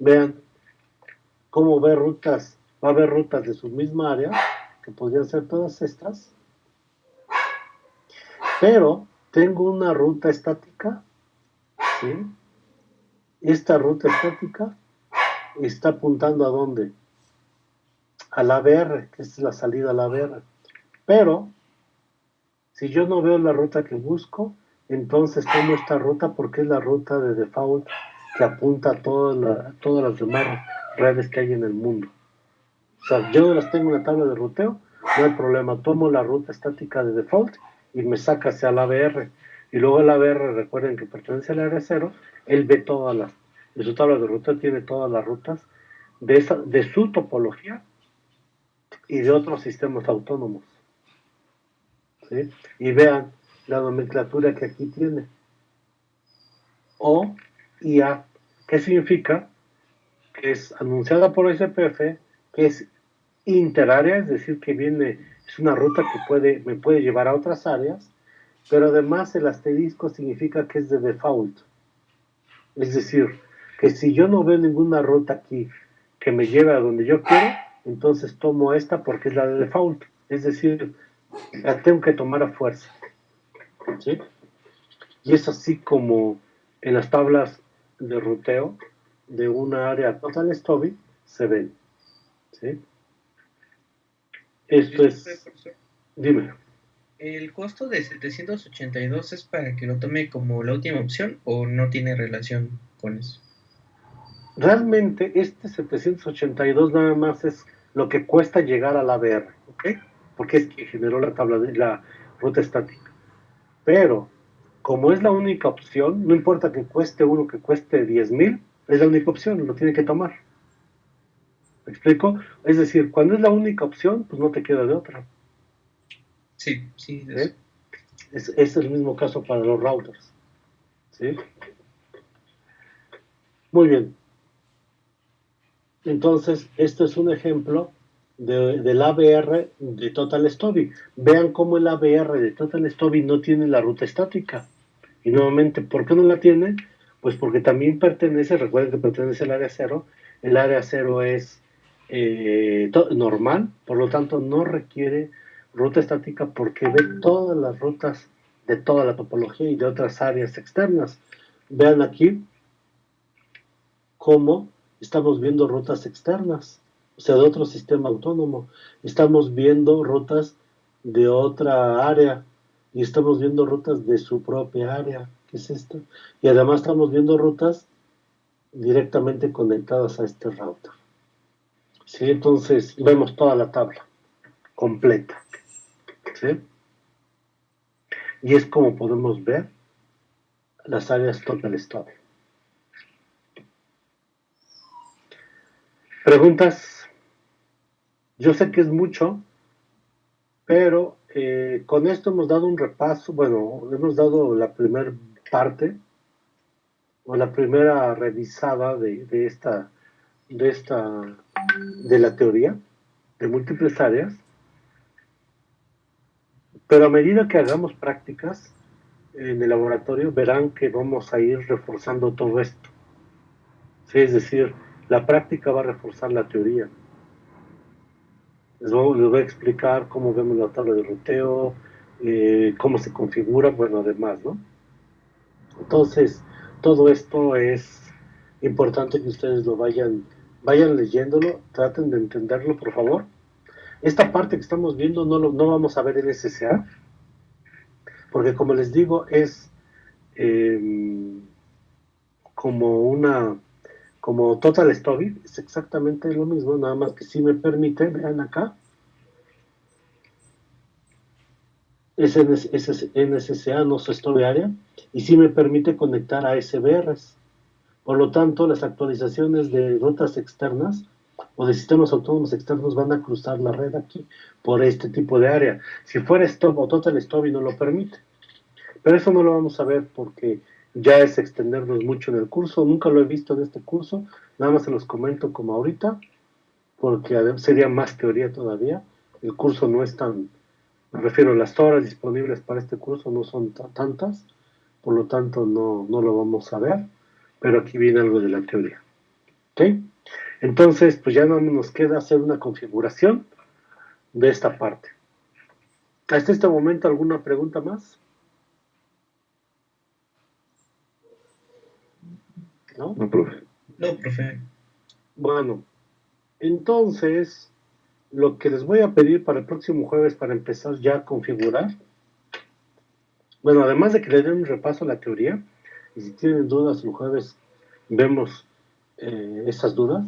Vean cómo va a haber rutas de su misma área, que podrían ser todas estas, pero tengo una ruta estática, ¿sí? Esta ruta estática está apuntando ¿a dónde? Al ABR, que es la salida al ABR. Pero, si yo no veo la ruta que busco, entonces tomo esta ruta porque es la ruta de default que apunta a todas las demás redes que hay en el mundo. O sea, yo las tengo en la tabla de ruteo, no hay problema, tomo la ruta estática de default y me saca hacia el ABR. Y luego el ABR, recuerden que pertenece al área 0, él ve en su tabla de ruteo tiene todas las rutas de su topología y de otros sistemas autónomos. ¿Sí? Y vean la nomenclatura que aquí tiene. O y A. ¿Qué significa? Que es anunciada por SPF, que es interárea, es decir, que es una ruta que me puede llevar a otras áreas, pero además el asterisco significa que es de default. Es decir, que si yo no veo ninguna ruta aquí que me lleve a donde yo quiero, entonces tomo esta porque es la de default. Es decir, la tengo que tomar a fuerza. ¿Sí? Y es así como en las tablas de ruteo de una área Total Stubby se ven. ¿Sí? Esto Disculpe, es... profesor. Dime. ¿El costo de 782 es para que lo tome como la última opción o no tiene relación con eso? Realmente este 782 nada más es lo que cuesta llegar a la ABR, ¿ok? Porque es que generó la tabla de la ruta estática. Pero, como es la única opción, no importa que cueste uno que cueste 10,000, es la única opción, lo tiene que tomar. ¿Me explico? Es decir, cuando es la única opción, pues no te queda de otra. Sí, sí. ¿Sí? Es el mismo caso para los routers. ¿Sí? Muy bien. Entonces, esto es un ejemplo del ABR de Total Story. Vean cómo el ABR de Total Story no tiene la ruta estática. Y nuevamente, ¿por qué no la tiene? Pues porque también pertenece, recuerden que pertenece al área cero. El área cero es normal, por lo tanto no requiere ruta estática porque ve todas las rutas de toda la topología y de otras áreas externas. Vean aquí cómo estamos viendo rutas externas, o sea, de otro sistema autónomo. Estamos viendo rutas de otra área y estamos viendo rutas de su propia área. ¿Qué es esto? Y además estamos viendo rutas directamente conectadas a este router. ¿Sí? Entonces vemos toda la tabla completa. ¿Sí? Y es como podemos ver las áreas Total Story. Preguntas. Yo sé que es mucho, pero con esto hemos dado un repaso, bueno, hemos dado la primera parte o la primera revisada de la teoría de múltiples áreas, pero a medida que hagamos prácticas en el laboratorio verán que vamos a ir reforzando todo esto. ¿Sí? Es decir, la práctica va a reforzar la teoría. Les voy a explicar cómo vemos la tabla de ruteo, cómo se configura, bueno, además, ¿no? Entonces, todo esto es importante que ustedes lo vayan leyéndolo, traten de entenderlo, por favor. Esta parte que estamos viendo no vamos a ver en SSA, porque como les digo, es eh, como Total Story, es exactamente lo mismo, nada más que si me permite, vean acá, es en SSA, no es Story Area, y si me permite conectar a SBRs. Por lo tanto, las actualizaciones de rutas externas o de sistemas autónomos externos van a cruzar la red aquí por este tipo de área. Si fuera Stop o Total Stop y no lo permite. Pero eso no lo vamos a ver porque ya es extendernos mucho en el curso. Nunca lo he visto en este curso. Nada más se los comento como ahorita porque sería más teoría todavía. El curso no es tan, me refiero a las horas disponibles para este curso no son tantas. Por lo tanto, no lo vamos a ver. Pero aquí viene algo de la teoría. ¿Ok? Entonces, pues ya no nos queda hacer una configuración de esta parte. ¿Hasta este momento alguna pregunta más? ¿No? No, profe. No, profe. Bueno, entonces, lo que les voy a pedir para el próximo jueves para empezar ya a configurar, bueno, además de que le den un repaso a la teoría, y si tienen dudas el jueves vemos esas dudas,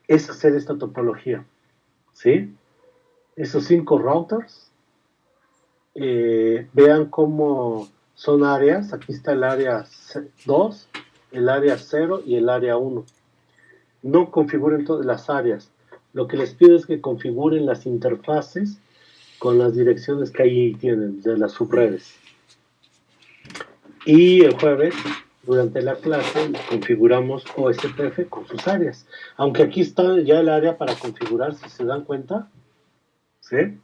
es hacer esta topología, ¿sí? Esos 5 routers, vean cómo son áreas, aquí está el área 2, el área 0 y el área 1. No configuren todas las áreas, lo que les pido es que configuren las interfaces con las direcciones que ahí tienen de las subredes. Y el jueves, durante la clase, configuramos OSPF con sus áreas. Aunque aquí está ya el área para configurar, si se dan cuenta, ¿sí?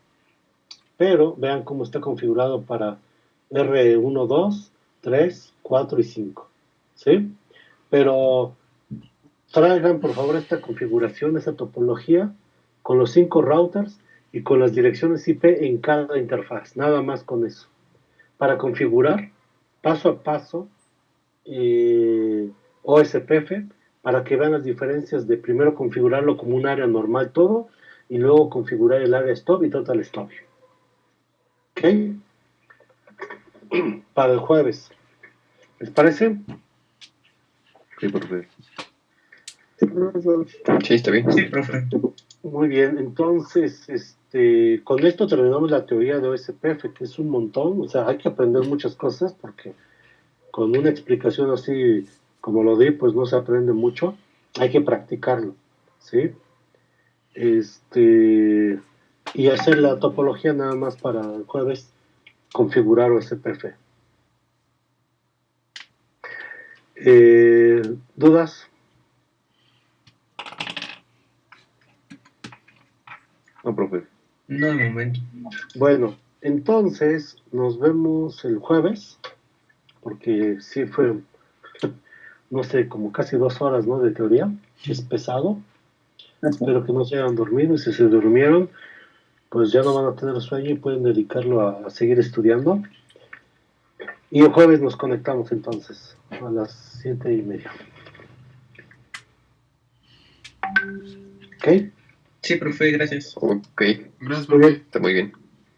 Pero vean cómo está configurado para R1, 2, 3, 4 y 5. ¿Sí? Pero traigan por favor esta configuración, esta topología, con los 5 routers y con las direcciones IP en cada interfaz. Nada más con eso. Para configurar paso a paso OSPF, para que vean las diferencias de primero configurarlo como un área normal todo y luego configurar el área stop y total stop. ¿Ok? Para el jueves. ¿Les parece? Sí, profe. Sí, profesor. Sí, está bien. Sí, profe. Muy bien, entonces, con esto terminamos la teoría de OSPF, que es un montón, o sea, hay que aprender muchas cosas porque con una explicación así como lo di, pues no se aprende mucho, hay que practicarlo, ¿sí? Y hacer la topología nada más para el jueves, configurar OSPF. ¿Dudas? No, profe. No de momento. Bueno, entonces nos vemos el jueves, porque sí fue, no sé, como casi 2 horas, ¿no? De teoría. Es pesado. Espero que no se hayan dormido, y si se durmieron, pues ya no van a tener sueño y pueden dedicarlo a seguir estudiando. Y el jueves nos conectamos entonces, a las 7:30. ¿Ok? Sí, profe, gracias. Ok, Gracias, Muy profe. bien. está muy bien.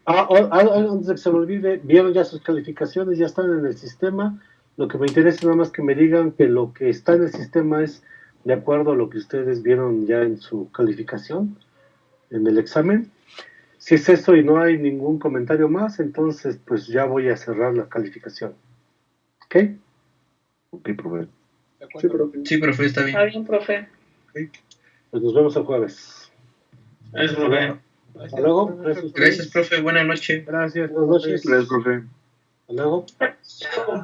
Antes de que se me olvide, vieron ya sus calificaciones, ya están en el sistema. Lo que me interesa nada más que me digan que lo que está en el sistema es de acuerdo a lo que ustedes vieron ya en su calificación, en el examen. Si es eso y no hay ningún comentario más, entonces pues ya voy a cerrar la calificación. ¿Ok? Ok, profe. Sí, profe. Sí, profe, está bien. Está bien, profe. Pues nos vemos el jueves. Gracias, profe. Hasta luego. Gracias, profe. Buenas noches. Gracias. Buenas noches. Gracias, profe. Hasta luego.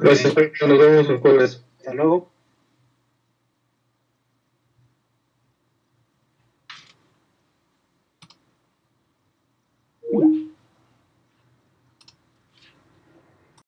Gracias, profe. Nos vemos el jueves. Hasta luego.